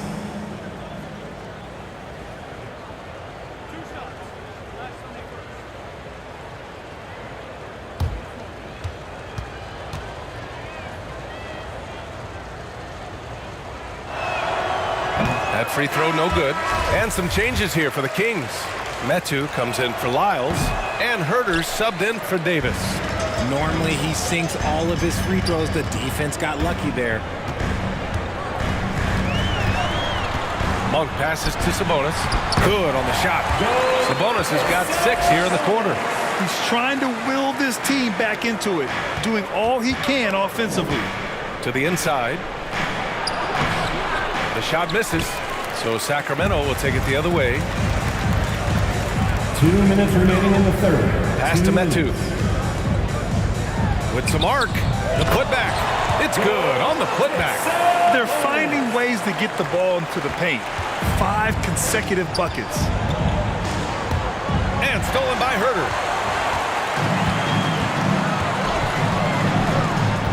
That free throw no good. And some changes here for the Kings. Metu comes in for Lyles. And Herter's subbed in for Davis. Normally he sinks all of his free throws. The defense got lucky there. Monk passes to Sabonis. Good on the shot. Sabonis has got 6 here in the quarter. He's trying to will this team back into it, doing all he can offensively. To the inside. The shot misses, so Sacramento will take it the other way. 2 minutes remaining in the third. Pass to Metu. With some arc, the putback. It's good on the putback. They're finding ways to get the ball into the paint. 5 consecutive buckets. And stolen by Herter.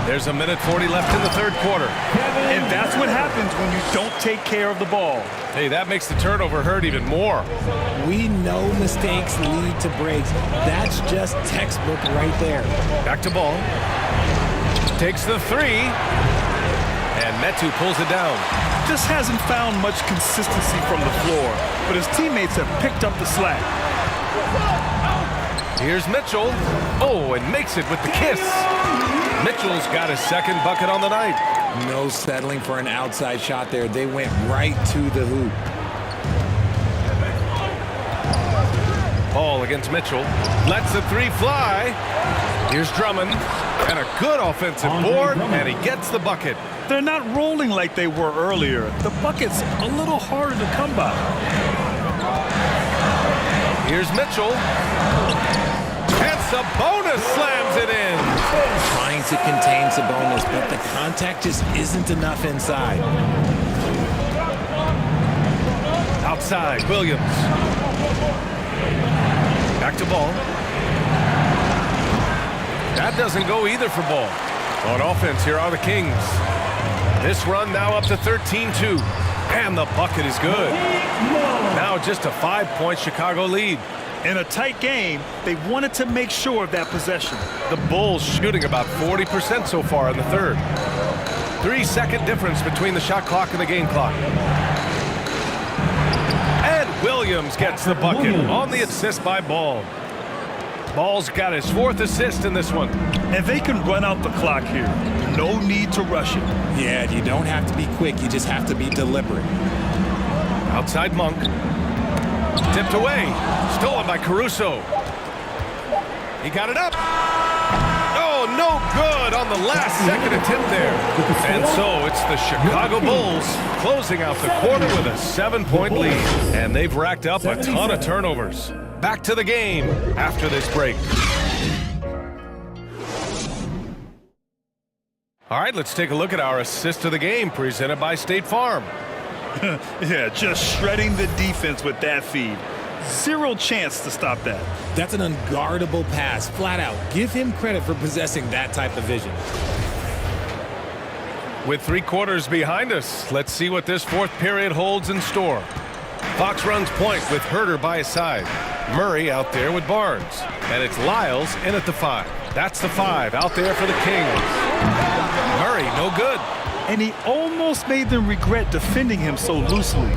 There's a minute 40 left in the third quarter. And that's what happens when you don't take care of the ball. Hey, that makes the turnover hurt even more. We know mistakes lead to breaks. That's just textbook right there. Back to Ball. Takes the 3. And Metu pulls it down. Just hasn't found much consistency from the floor, but his teammates have picked up the slack. Here's Mitchell. Oh, and makes it with the kiss. Mitchell's got his second bucket on the night. No settling for an outside shot there. They went right to the hoop. Ball against Mitchell. Lets the three fly. Here's Drummond. And a good offensive board, and he gets the bucket. They're not rolling like they were earlier. The bucket's a little harder to come by. Here's Mitchell. And Sabonis slams it in. Trying to contain Sabonis, but the contact just isn't enough inside. Outside, Williams. Back to Ball. That doesn't go either for Ball. On offense, here are the Kings. This run now up to 13-2. And the bucket is good. Now just a 5-point Chicago lead. In a tight game, they wanted to make sure of that possession. The Bulls shooting about 40% so far in the third. 3-second difference between the shot clock and the game clock. And Williams gets the bucket on the assist by Ball. Ball's got his 4th assist in this one. And they can run out the clock here. No need to rush it. Yeah, you don't have to be quick. You just have to be deliberate. Outside Monk. Tipped away. Stolen by Caruso. He got it up. Oh, no good on the last second attempt there. And so it's the Chicago Bulls closing out the quarter with a 7-point lead. And they've racked up a ton of turnovers. Back to the game after this break. All right, let's take a look at our assist of the game presented by State Farm. Yeah, just shredding the defense with that feed. Zero chance to stop that. That's an unguardable pass, flat out. Give him credit for possessing that type of vision. With 3 quarters behind us, let's see what this 4th period holds in store. Fox runs point with Herter by his side. Murray out there with Barnes. And it's Lyles in at the 5. That's the 5 out there for the Kings. Murray, no good. And he almost made them regret defending him so loosely.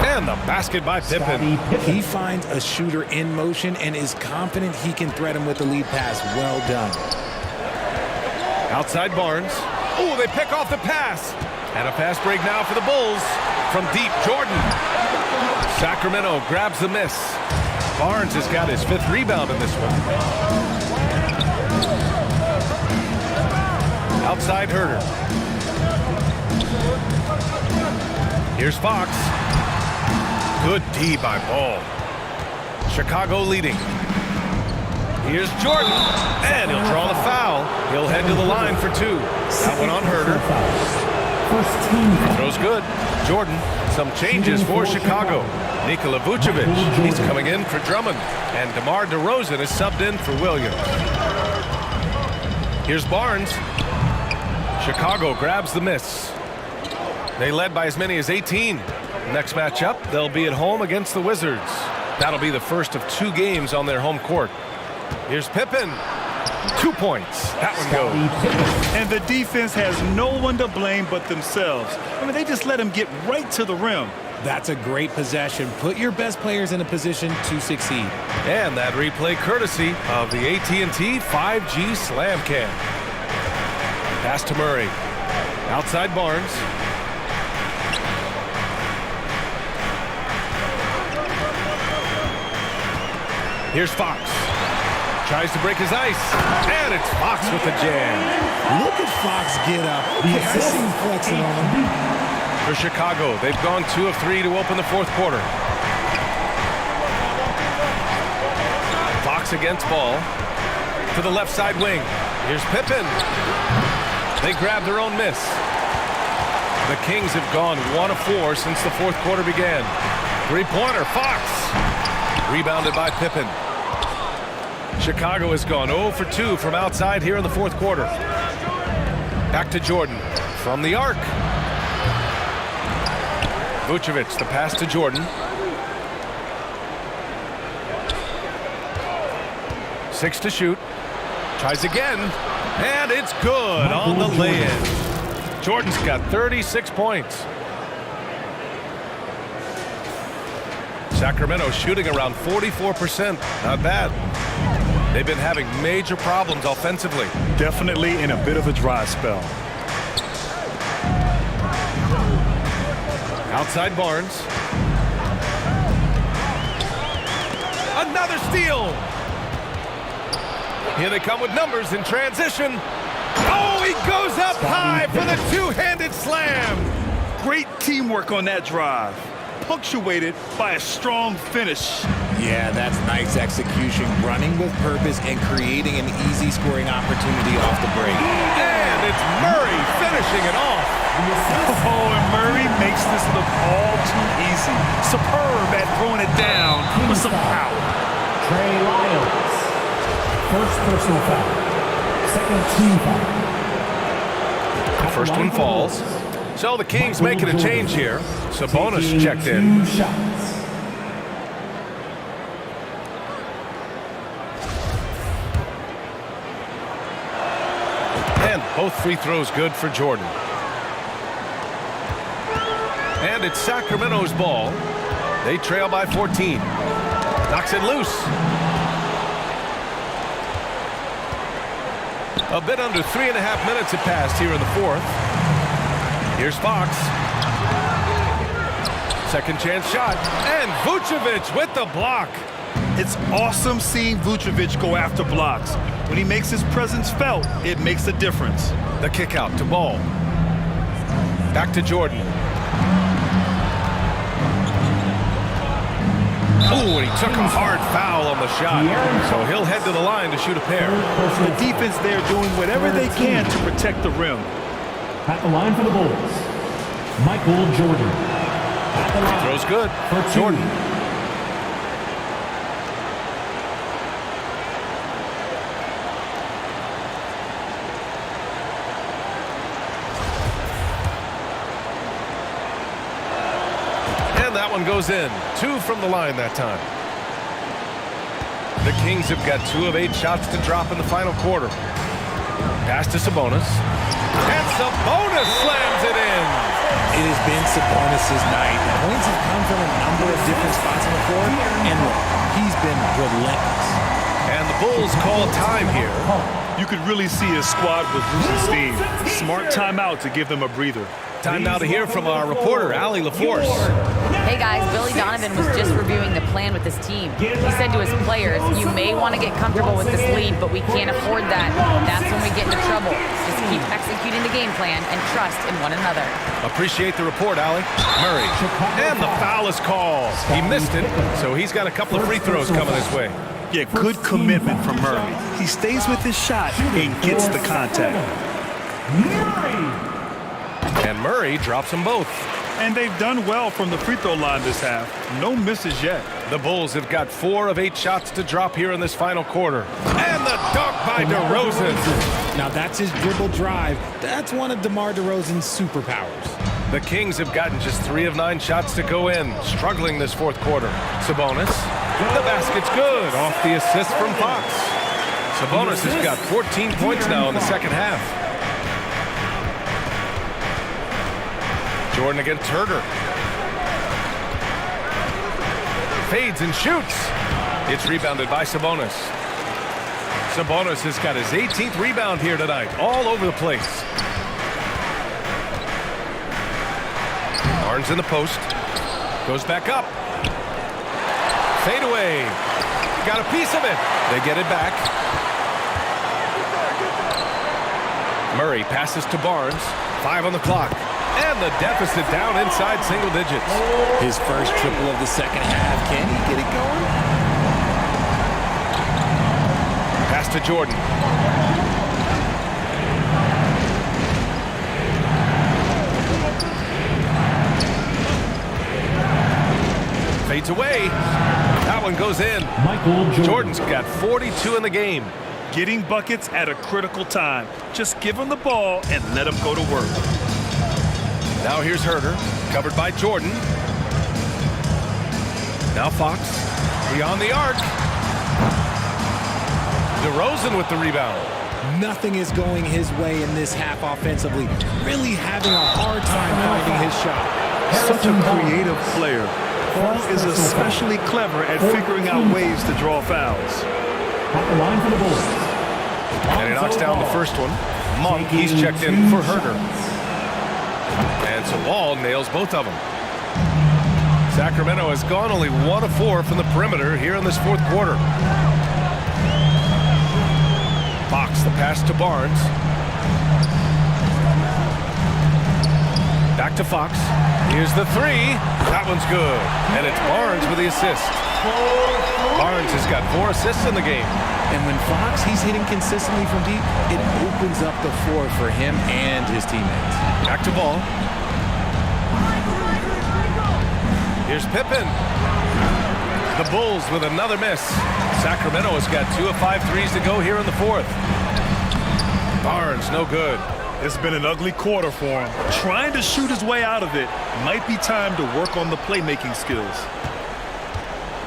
And the basket by Pippen. He finds a shooter in motion and is confident he can thread him with the lead pass. Well done. Outside Barnes. Oh, they pick off the pass. And a fast break now for the Bulls. From deep, Jordan. Sacramento grabs the miss. Barnes has got his 5th rebound in this one. Outside Herter. Here's Fox. Good D by Ball. Chicago leading. Here's Jordan. And he'll draw the foul. He'll head to the line for 2. That one on Herter. Throws good. Jordan. Some changes for Chicago. Nikola Vucevic, he's coming in for Drummond. And DeMar DeRozan is subbed in for Williams. Here's Barnes. Chicago grabs the miss. They led by as many as 18. Next matchup, they'll be at home against the Wizards. That'll be the first of 2 games on their home court. Here's Pippen. 2 points. That one goes. And the defense has no one to blame but themselves. I mean, they just let him get right to the rim. That's a great possession. Put your best players in a position to succeed. And that replay courtesy of the AT&T 5G Slam Cam. Pass to Murray. Outside Barnes. Here's Fox. Tries to break his ice. And it's Fox with the jam. Look at Fox get up. I see him flexing on him. For Chicago, they've gone 2 of 3 to open the 4th quarter. Fox against Ball. To the left side wing. Here's Pippen. They grab their own miss. The Kings have gone 1 of 4 since the 4th quarter began. 3-pointer, Fox. Rebounded by Pippen. Chicago has gone 0 for 2 from outside here in the 4th quarter. Back to Jordan. From the arc. Vucevic, the pass to Jordan. 6 to shoot. Tries again. And it's good on the lay-in. Jordan's got 36 points. Sacramento shooting around 44%. Not bad. They've been having major problems offensively. Definitely in a bit of a dry spell. Outside Barnes. Another steal. Here they come with numbers in transition. Oh, he goes up high for the two-handed slam. Great teamwork on that drive, punctuated by a strong finish. Yeah, that's nice execution, running with purpose and creating an easy scoring opportunity off the break. And it's Murray finishing it off. Oh, and Murray makes this look all too easy. Superb at throwing it down with some power. Trey Lyles. First personal foul. Second team foul. The first one falls. So the Kings making a change here. Sabonis checked in. And both free throws good for Jordan. And it's Sacramento's ball. They trail by 14. Knocks it loose. A bit under 3.5 minutes have passed here in the fourth. Here's Fox. Second chance shot. And Vucevic with the block. It's awesome seeing Vucevic go after blocks. When he makes his presence felt, it makes a difference. The kick out to Ball. Back to Jordan. Oh, and he took a hard foul on the shot. So he'll head to the line to shoot a pair. The defense there doing whatever they can to protect the rim. At the line for the Bulls, Michael Jordan. Throws good. Jordan. And that one goes in. 2 from the line that time. The Kings have got 2 of 8 shots to drop in the final quarter. Pass to Sabonis. And Sabonis slams it in. It has been Sabonis' night. Points have come from a number of different spots on the floor, and look, he's been relentless. And the Bulls call time here. You could really see his squad was losing steam. Smart timeout to give them a breather. Time now to hear from our reporter, Allie LaForce. Hey guys, Billy Donovan was just reviewing the plan with his team. He said to his players, you may want to get comfortable with this lead, but we can't afford that. That's when we get into trouble. Just keep executing the game plan and trust in one another. Appreciate the report, Allie. Murray. And the foul is called. He missed it, so he's got a couple of free throws coming his way. Yeah, good commitment from Murray. He stays with his shot and gets the contact. And Murray drops them both. And they've done well from the free throw line this half. No misses yet. The Bulls have got 4 of 8 shots to drop here in this final quarter. And the dunk by DeRozan. Now that's his dribble drive. That's one of DeMar DeRozan's superpowers. The Kings have gotten just 3 of 9 shots to go in, struggling this fourth quarter. Sabonis. The basket's good off the assist from Fox. Sabonis has got 14 points now in the second half. Jordan against Herter. Fades and shoots. It's rebounded by Sabonis. Sabonis has got his 18th rebound here tonight, all over the place. Barnes in the post. Goes back up. Fade away. Got a piece of it. They get it back. Murray passes to Barnes. 5 on the clock. And the deficit down inside single digits. His first triple of the second half. Can he get it going? Pass to Jordan. Fades away. That one goes in. Michael Jordan. Jordan's got 42 in the game. Getting buckets at a critical time. Just give him the ball and let him go to work. Now here's Herter, covered by Jordan. Now Fox, beyond the arc. DeRozan with the rebound. Nothing is going his way in this half offensively. Really having a hard time finding his shot. Such a creative player. Paul is especially clever at figuring out ways to draw fouls. At the line for the Bulls. And he knocks down the first one. Monk, he's checked in for Herder. And so Wall nails both of them. Sacramento has gone only 1 of 4 from the perimeter here in this fourth quarter. Fox, the pass to Barnes. Back to Fox. Here's the three. That one's good. And it's Barnes with the assist. Barnes has got 4 assists in the game. And when Fox, he's hitting consistently from deep, it opens up the floor for him and his teammates. Back to Ball. Here's Pippen. The Bulls with another miss. Sacramento has got 2 of 5 threes to go here in the fourth. Barnes, no good. It's been an ugly quarter for him. Trying to shoot his way out of it. Might be time to work on the playmaking skills.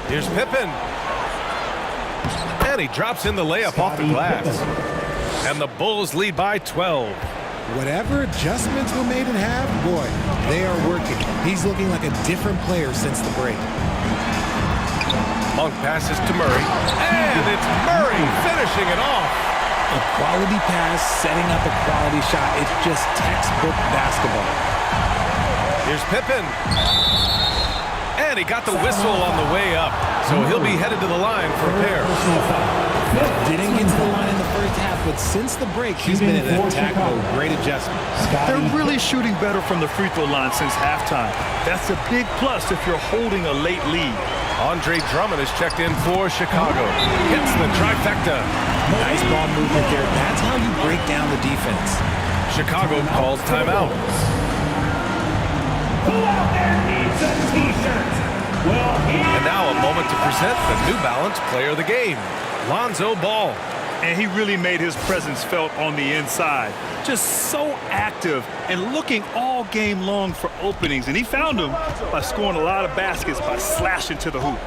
Here's Pippen. And he drops in the layup off the glass. And the Bulls lead by 12. Whatever adjustments were made in half, boy, they are working. He's looking like a different player since the break. Monk passes to Murray. And it's Murray finishing it off. A quality pass, setting up a quality shot. It's just textbook basketball. Here's Pippen. And he got the whistle on the way up. So he'll be headed to the line for a pair. Didn't get to the line in the first half, but since the break, he's been in attack mode. Great adjustment. They're really shooting better from the free throw line since halftime. That's a big plus if you're holding a late lead. Andre Drummond is checked in for Chicago. Hits the trifecta. Nice ball movement there. That's how you break down the defense. Chicago calls timeout. Who out there needs a T-shirt? Well, and now a moment to present the New Balance Player of the Game, Lonzo Ball. And he really made his presence felt on the inside. Just so active and looking all game long for openings. And he found them by scoring a lot of baskets by slashing to the hoop.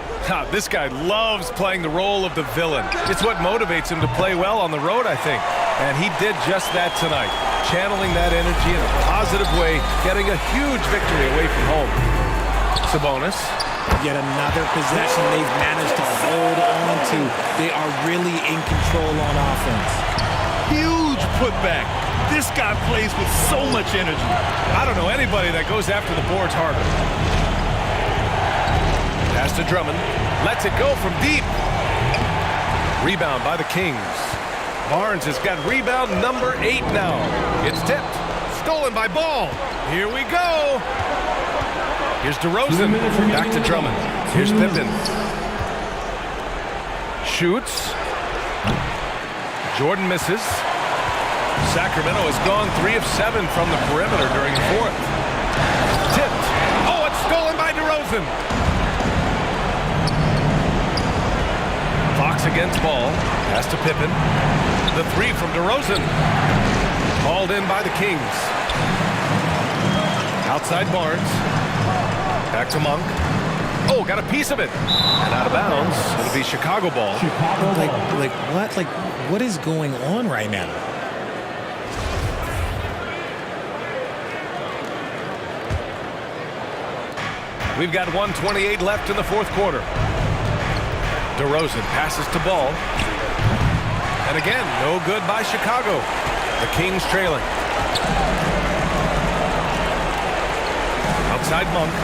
This guy loves playing the role of the villain. It's what motivates him to play well on the road, I think. And he did just that tonight, channeling that energy in a positive way, getting a huge victory away from home. Sabonis. Yet another possession they've managed to hold on to. They are really in control on offense. Huge putback. This guy plays with so much energy. I don't know anybody that goes after the boards harder. Pass to Drummond. Lets it go from deep. Rebound by the Kings. Barnes has got rebound number 8 now. It's tipped. Stolen by Ball. Here we go. Here's DeRozan. Back to Drummond. Here's Pippen. Shoots. Jordan misses. Sacramento has gone 3 of 7 from the perimeter during the fourth. Tipped. Oh, it's stolen by DeRozan. Fox against Ball. Pass to Pippen. The 3 from DeRozan. Called in by the Kings. Outside Barnes. Back to Monk. Oh, got a piece of it. And out of bounds. It'll be Chicago ball. Like what? Like, what is going on right now? We've got 1:28 left in the fourth quarter. DeRozan passes to Ball. And again, no good by Chicago. The Kings trailing. Outside Monk.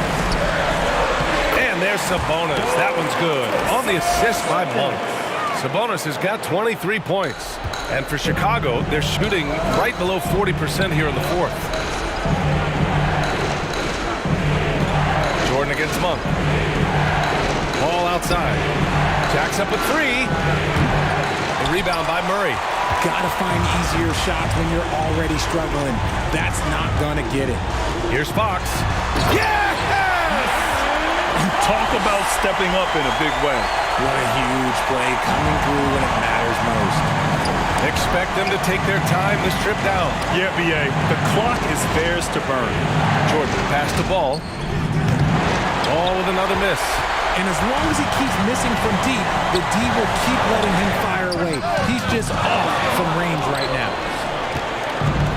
And there's Sabonis. That one's good. On the assist by Monk. Sabonis has got 23 points. And for Chicago, they're shooting right below 40% here in the fourth. Jordan against Monk. Ball outside. Jacks up a 3. The rebound by Murray. Gotta find easier shots when you're already struggling. That's not gonna get it. Here's Fox. Yes! Talk about stepping up in a big way. What a huge play, coming through when it matters most. Expect them to take their time this trip down. Yeah, B.A. The clock is theirs to burn. Jordan passed the ball. Ball with another miss. And as long as he keeps missing from deep, the D will keep letting him fire away. He's just off from range right now.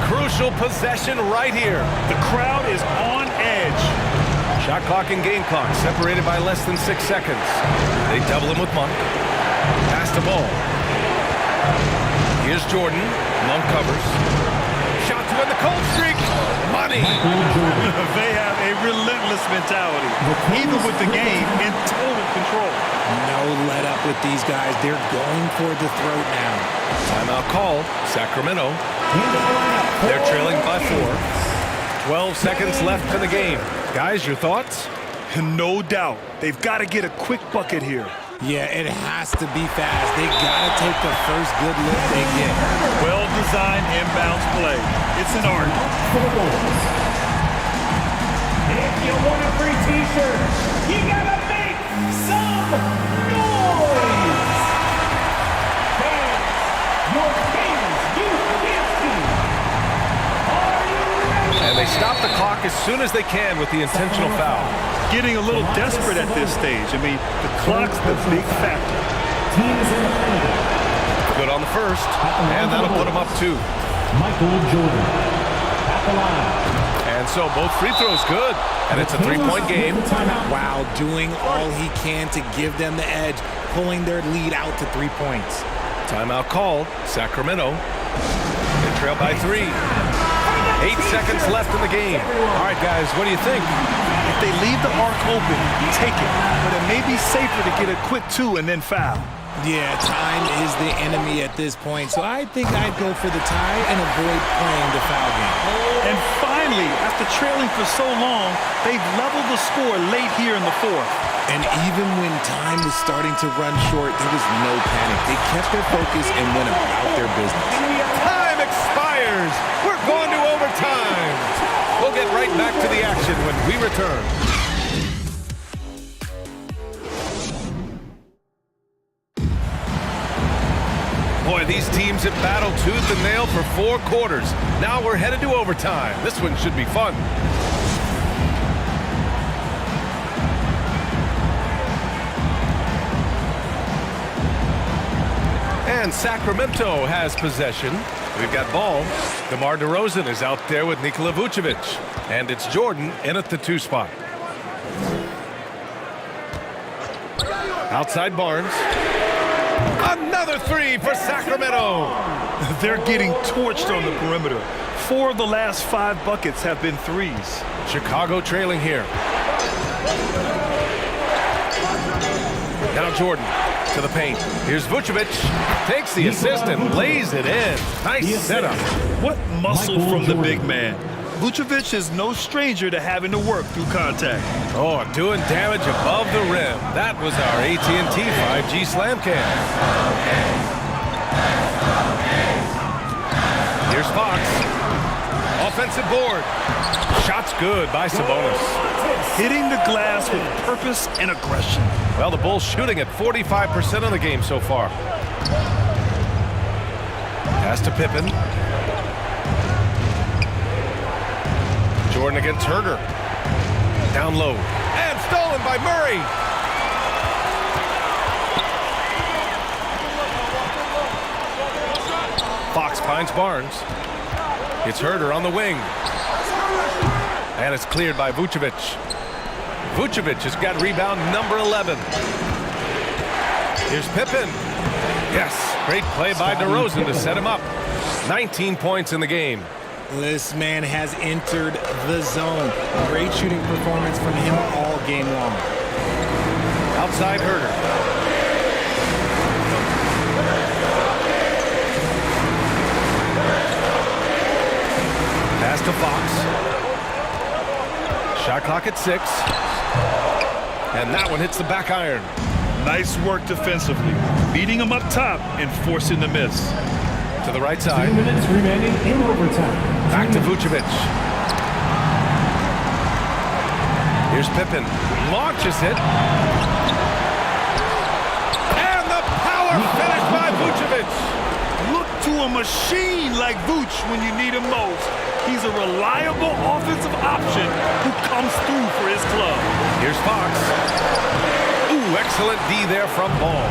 Crucial possession right here. The crowd is on edge. Shot clock and game clock separated by less than 6 seconds. They double him with Monk. Pass the ball. Here's Jordan. Monk covers. Shot to end the cold streak. Money. They have a relentless mentality, even with the game in total control. No let up with these guys. They're going for the throat now. Timeout call. Sacramento. They're trailing by 4. 12 seconds left in the game. Guys, your thoughts? No doubt. They've got to get a quick bucket here. Yeah, it has to be fast. They got to take the first good look they get. Well-designed inbounds play. It's an art. If you want a free t-shirt, you gotta make some noise! Fans, your Kings Youth Dance Team, are you ready? And they stop the clock as soon as they can with the intentional foul. Getting a little desperate at this stage. I mean, the clock's the big factor. Good on the first, and that'll put them up 2. Michael Jordan at the line. And so both free throws good, and it's a 3-point game. Wow, doing all he can to give them the edge, pulling their lead out to 3 points. Timeout called. Sacramento. They trail by 3. 8 seconds left in the game. All right, guys, what do you think? If they leave the arc open, take it. But it may be safer to get a quick 2 and then foul. Yeah, time is the enemy at this point, so I think I'd go for the tie and avoid playing the foul game. And finally, after trailing for so long, they've leveled the score late here in the 4th. And even when time was starting to run short, there was no panic. They kept their focus and went about their business. Time expires. We're going to overtime. We'll get right back to the action when we return. Boy, these teams have battled tooth and nail for 4 quarters. Now we're headed to overtime. This one should be fun. And Sacramento has possession. We've got ball. DeMar DeRozan is out there with Nikola Vucevic. And it's Jordan in at the 2 spot. Outside Barnes. Another 3 for Sacramento. They're getting torched on the perimeter. 4 of the last 5 buckets have been 3s. Chicago trailing here. Now Jordan to the paint. Here's Vucevic. Takes the assist and lays it in. Nice setup. What muscle from the big man. Vucevic is no stranger to having to work through contact. Oh, doing damage above the rim. That was our AT&T 5G Slam Cam. Here's Fox. Offensive board. Shot's good by Sabonis. Hitting the glass with purpose and aggression. Well, the Bulls shooting at 45% of the game so far. Pass to Pippen. Jordan against Herder. Down low. And stolen by Murray. Fox finds Barnes. It's Herder on the wing. And it's cleared by Vucevic. Vucevic has got rebound number 11. Here's Pippen. Yes, great play by DeRozan to set him up. 19 points in the game. This man has entered the zone. Great shooting performance from him all game long. Outside Herder. Pass to Fox. Shot clock at 6. And that one hits the back iron. Nice work defensively. Beating him up top and forcing the miss. To the right side. 2 minutes remaining in overtime. Back to Vucevic. Here's Pippen. Launches it. And the power finish by Vucevic. Look to a machine like Vuce when you need him most. He's a reliable offensive option who comes through for his club. Here's Fox. Ooh, excellent D there from Ball.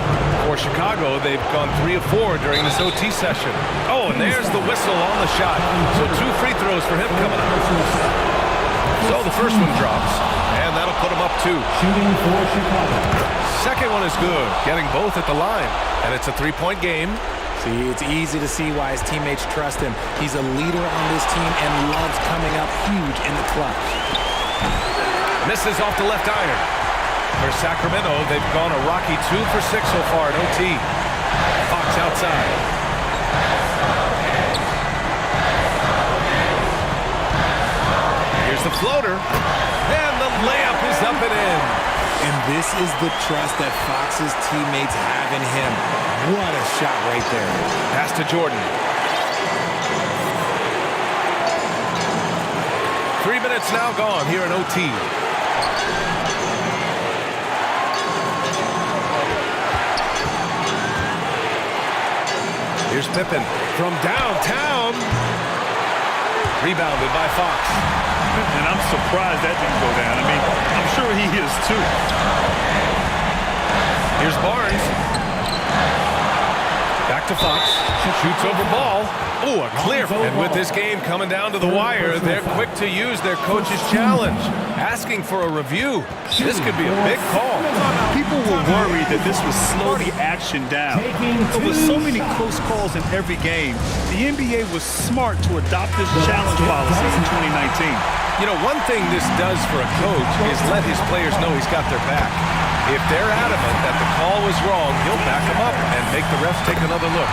For Chicago, they've gone 3 of 4 during this OT session. Oh, and there's the whistle on the shot. So 2 free throws for him coming up. So the first one drops, and that'll put him up 2. Shooting for Chicago. Second one is good, getting both at the line. And it's a 3-point game. See, it's easy to see why his teammates trust him. He's a leader on this team and loves coming up huge in the clutch. Misses off the left iron. For Sacramento, they've gone a rocky 2 for 6 so far at OT. Fox outside. Here's the floater. And the layup is up and in. And this is the trust that Fox's teammates have in him. What a shot right there. Pass to Jordan. 3 minutes now gone here in OT. Here's Pippen from downtown. Rebounded by Fox. And I'm surprised that didn't go down. I mean, I'm sure he is too. Here's Barnes. Back to Fox. Shoots over ball. Ooh, a clear. And with this game coming down to the wire, they're quick to use their coach's challenge. Asking for a review. This could be a big call. People were worried that this would slow the action down. But with so many close calls in every game, the NBA was smart to adopt this challenge policy in 2019. You know, one thing this does for a coach is let his players know he's got their back. If they're adamant that the call was wrong, he'll back them up and make the refs take another look.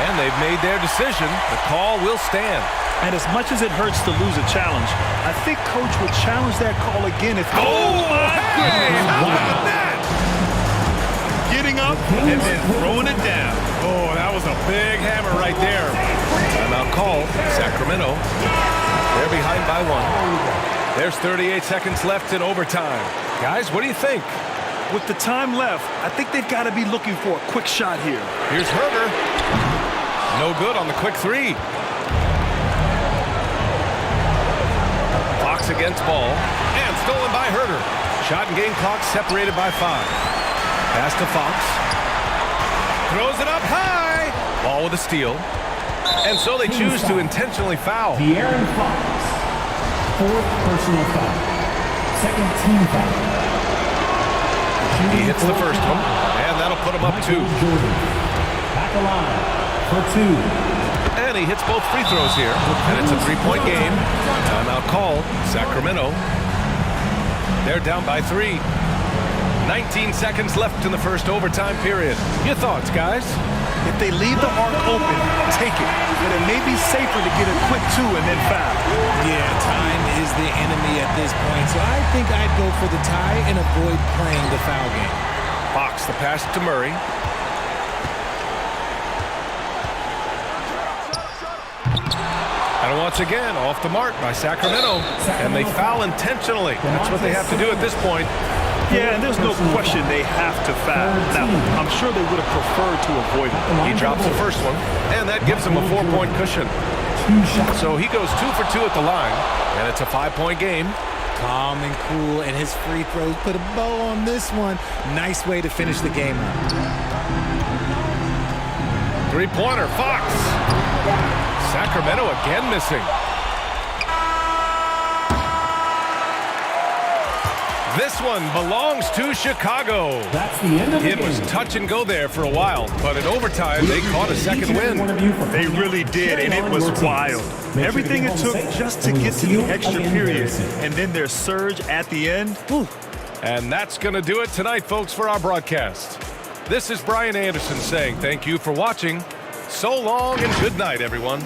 And they've made their decision. The call will stand. And as much as it hurts to lose a challenge, I think Coach would challenge that call again if... Oh, my goodness! How about that? Getting up and then throwing it down. Oh, that was a big hammer right there. Timeout call, Sacramento. They're behind by 1. There's 38 seconds left in overtime. Guys, what do you think? With the time left, I think they've got to be looking for a quick shot here. Here's Herder. No good on the quick 3. Fox against ball. And stolen by Herder. Shot and game clock separated by 5. Pass to Fox. Throws it up high. Ball with a steal. And so they choose to intentionally foul. De'Aaron Fox. 4th personal foul. 2nd team foul. He hits the first one, and that'll put him up 2. Back alive for 2. And he hits both free throws here, and it's a 3-point game. Timeout call, Sacramento. They're down by 3. 19 seconds left in the first overtime period. Your thoughts, guys? If they leave the arc open, take it. But it may be safer to get a quick 2 and then foul. Yeah, time is the enemy at this point, so I think I'd go for the tie and avoid playing the foul game. Fox, the pass to Murray. And once again, off the mark by Sacramento. And they foul intentionally. That's what they have to do at this point. Yeah, and there's no question they have to foul. Now, I'm sure they would have preferred to avoid it. He drops the first one, and that gives him a 4-point cushion. So he goes 2 for 2 at the line, and it's a 5-point game. Calm and cool, and his free throws put a bow on this one. Nice way to finish the game up. 3-pointer, Fox. Sacramento again missing. This one belongs to Chicago. That's the end of the game. It was touch and go there for a while, but in overtime, they caught a second win. They really did, and it was wild. Everything it took just to get to the extra period, and then their surge at the end. Whew. And that's going to do it tonight, folks, for our broadcast. This is Brian Anderson saying thank you for watching. So long and good night, everyone.